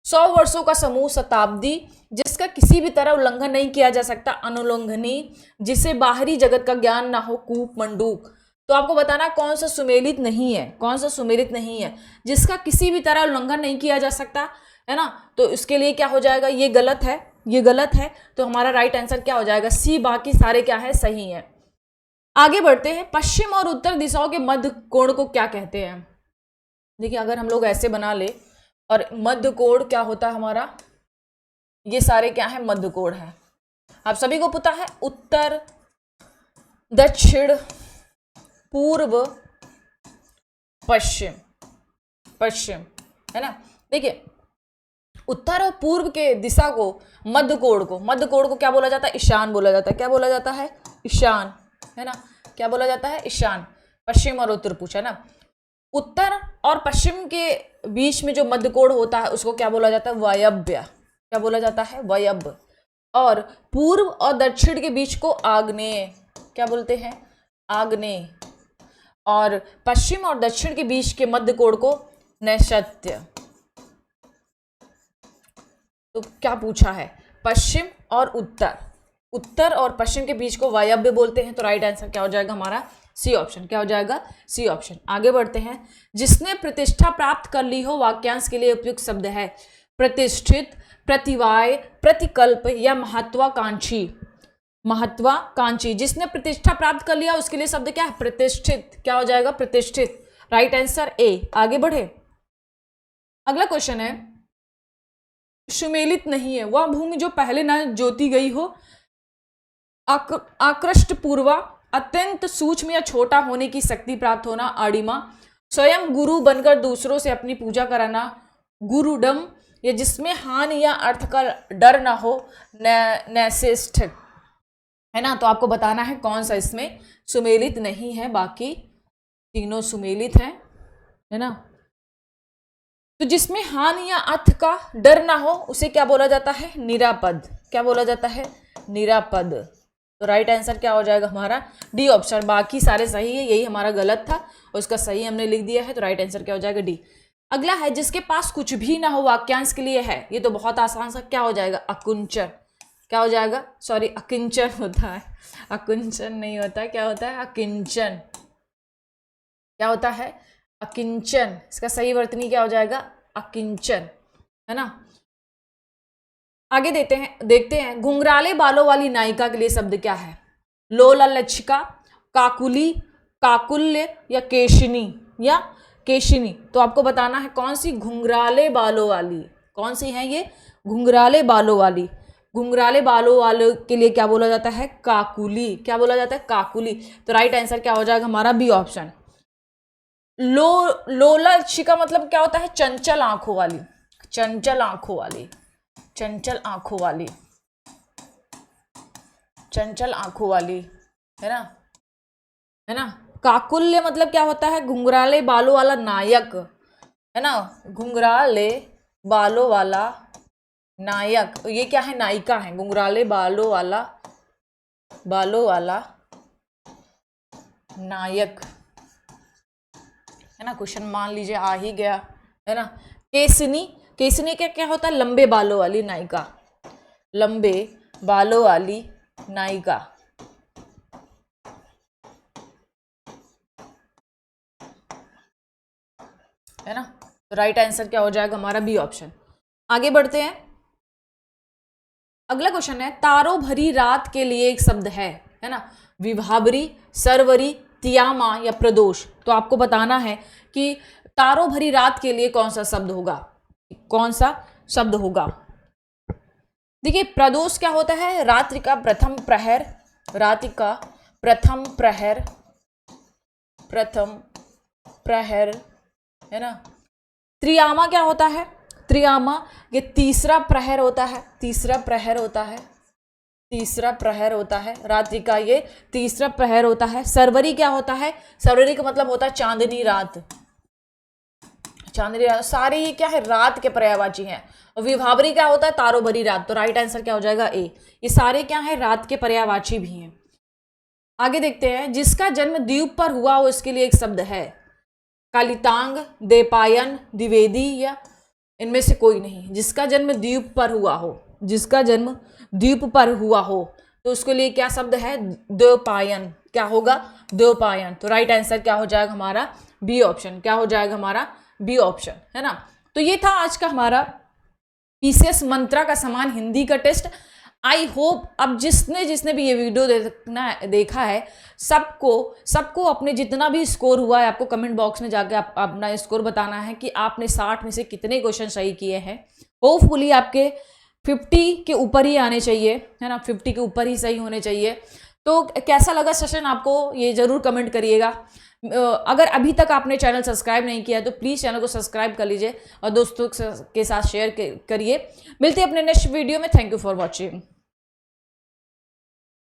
100 वर्षों का समूह शताब्दी, जिसका किसी भी तरह उल्लंघन नहीं किया जा सकता अनुल्लंघनीय, जिसे बाहरी जगत का ज्ञान ना हो कूप मंडूक। तो आपको बताना कौन सा सुमेलित नहीं है, कौन सा सुमेलित नहीं है, जिसका किसी भी तरह उल्लंघन नहीं किया जा सकता है ना। तो इसके लिए क्या हो जाएगा, ये गलत है, ये गलत है, तो हमारा राइट आंसर क्या हो जाएगा, सी। बाकी सारे क्या है, सही है। आगे बढ़ते हैं, पश्चिम और उत्तर दिशाओं के मध्य कोण को क्या कहते हैं। देखिए अगर हम लोग ऐसे बना ले और मध्य कोण क्या होता है हमारा, ये सारे क्या है, मध्य कोण है। आप सभी को पता है उत्तर, दक्षिण, पूर्व, पश्चिम, पश्चिम, है ना। देखिए उत्तर और पूर्व के दिशा को, मध्य कोण को क्या बोला जाता है, ईशान बोला जाता है। क्या बोला जाता है, ईशान, है ना। क्या बोला जाता है, ईशान। पश्चिम और उत्तर पूछा ना। उत्तर और पश्चिम के बीच में जो मध्य कोण होता है उसको क्या बोला जाता है, वायव्य। क्या बोला जाता है, वायव्य। और पूर्व और दक्षिण के बीच को आग्नेय, क्या बोलते हैं, आग्नेय। और पश्चिम और दक्षिण के बीच के मध्य कोण को नैऋत्य। तो क्या पूछा है, पश्चिम और उत्तर, उत्तर और पश्चिम के बीच को वायव्य बोलते हैं। तो राइट आंसर क्या हो जाएगा हमारा, सी ऑप्शन। क्या हो जाएगा, सी ऑप्शन। आगे बढ़ते हैं, जिसने प्रतिष्ठा प्राप्त कर ली हो वाक्यांश के लिए उपयुक्त शब्द है। प्रतिष्ठित, प्रतिवाय, प्रतिकल्प या महत्वाकांक्षी। महत्वाकांक्षी, जिसने प्रतिष्ठा प्राप्त कर लिया उसके लिए शब्द क्या है, प्रतिष्ठित। क्या हो जाएगा, प्रतिष्ठित। Right answer A. आगे बढ़े, अगला क्वेश्चन है, सुमेलित नहीं है वह भूमि जो पहले न जोती गई हो। आकृष्ट पूर्वा, अत्यंत सूक्ष्म या छोटा होने की शक्ति प्राप्त होना, आड़िमा। स्वयं गुरु बनकर दूसरों से अपनी पूजा कराना, गुरुडम। या जिसमें हानि या अर्थ का डर ना हो, नैशिष्ठ, है ना। तो आपको बताना है कौन सा इसमें सुमेलित नहीं है, बाकी तीनों सुमेलित हैं, है ना। तो जिसमें हानि या अर्थ का डर ना हो उसे क्या बोला जाता है, निरापद। क्या बोला जाता है, निरापद। तो राइट आंसर क्या हो जाएगा हमारा, डी ऑप्शन। बाकी सारे सही है, यही हमारा गलत था और इसका सही हमने लिख दिया है। तो राइट आंसर क्या हो जाएगा, डी। अगला है, जिसके पास कुछ भी ना हो वाक्यांश के लिए है। ये तो बहुत आसान सा, क्या हो जाएगा, अकुंचन। क्या हो जाएगा, सॉरी अकिंचन होता है, अकुंचन नहीं होता है, क्या होता है, अकिंचन। क्या होता है, अकिंचन। इसका सही वर्तनी क्या हो जाएगा, अकिंचन, है ना। आगे देखते हैं, घुंघराले बालों वाली नायिका के लिए शब्द क्या है। लोला लक्षिका, काकुली, काकुल्य या केशिनी, या केशिनी। तो आपको बताना है कौन सी घुंघराले बालों वाली, कौन सी है ये, घुंघराले बालों वाली। घुंघराले बालों वाले के लिए क्या बोला जाता है, काकुली। क्या बोला जाता है, काकुली। तो राइट आंसर क्या हो जाएगा हमारा, बी ऑप्शन। लोलक्षिका मतलब क्या होता है, चंचल आंखों वाली, चंचल आंखों वाली, चंचल आंखों वाली, चंचल आंखों वाली, है ना, है ना। काकुल्य मतलब क्या होता है, घुंघराले बालों वाला नायक, है ना, घुंघराले बालों वाला नायक। ये क्या है, नायिका है, घुंघराले बालों वाला, बालों वाला नायक, है ना। क्वेश्चन मान लीजिए आ ही गया, है ना। केसनी, केसनी क्या क्या होता है, लंबे बालों वाली नायिका, लंबे बालों वाली नायिका, है ना। तो राइट आंसर क्या हो जाएगा हमारा, बी ऑप्शन। आगे बढ़ते हैं, अगला क्वेश्चन है, तारों भरी रात के लिए एक शब्द है ना। विभावरी, सरवरी, तियामा या प्रदोष। तो आपको बताना है कि तारों भरी रात के लिए कौन सा शब्द होगा, कौन सा शब्द होगा। देखिए प्रदोष क्या होता है, रात्रि का प्रथम प्रहर, रात्रि का प्रथम प्रहर, प्रथम प्रहर, है ना। त्रियामा क्या होता है, त्रियामा ये तीसरा प्रहर होता है, तीसरा प्रहर होता है, तीसरा प्रहर होता है, रात्रि का ये तीसरा प्रहर होता है। सरवरी क्या होता है, सरवरी का मतलब होता है चांदनी रात, चांदनी रात। सारे ये क्या है, रात के पर्यायवाची हैं। और विभावरी क्या होता है, तारों भरी रात। तो राइट आंसर क्या हो जाएगा, ए। ये सारे क्या है, रात के पर्यायवाची भी हैं। आगे देखते हैं, जिसका जन्म द्वीप पर हुआ हो इसके लिए एक शब्द है। कालितांग, देपायन, द्विवेदी या इनमें से कोई नहीं। जिसका जन्म द्वीप पर हुआ हो, जिसका जन्म द्वीप पर हुआ हो तो उसके लिए क्या शब्द है, द्वैपायन। क्या होगा, द्योपायन। तो राइट आंसर क्या हो जाएगा हमारा, बी ऑप्शन। क्या हो जाएगा हमारा, बी ऑप्शन, है ना। तो ये था आज का हमारा पीसीएस मंत्रा का समान हिंदी का टेस्ट। आई होप अब जिसने भी ये वीडियो देखा है सबको अपने जितना भी स्कोर हुआ है, आपको कमेंट बॉक्स में जाके आप अपना स्कोर बताना है कि आपने 60 में से कितने क्वेश्चन सही किए हैं। होपफुली आपके 50 के ऊपर ही आने चाहिए, है ना, 50 के ऊपर ही सही होने चाहिए। तो कैसा लगा सेशन आपको, ये जरूर कमेंट करिएगा। अगर अभी तक आपने चैनल सब्सक्राइब नहीं किया है तो प्लीज़ चैनल को सब्सक्राइब कर लीजिए और दोस्तों के साथ शेयर करिए। मिलते हैं अपने नेक्स्ट वीडियो में। Thank you for watching.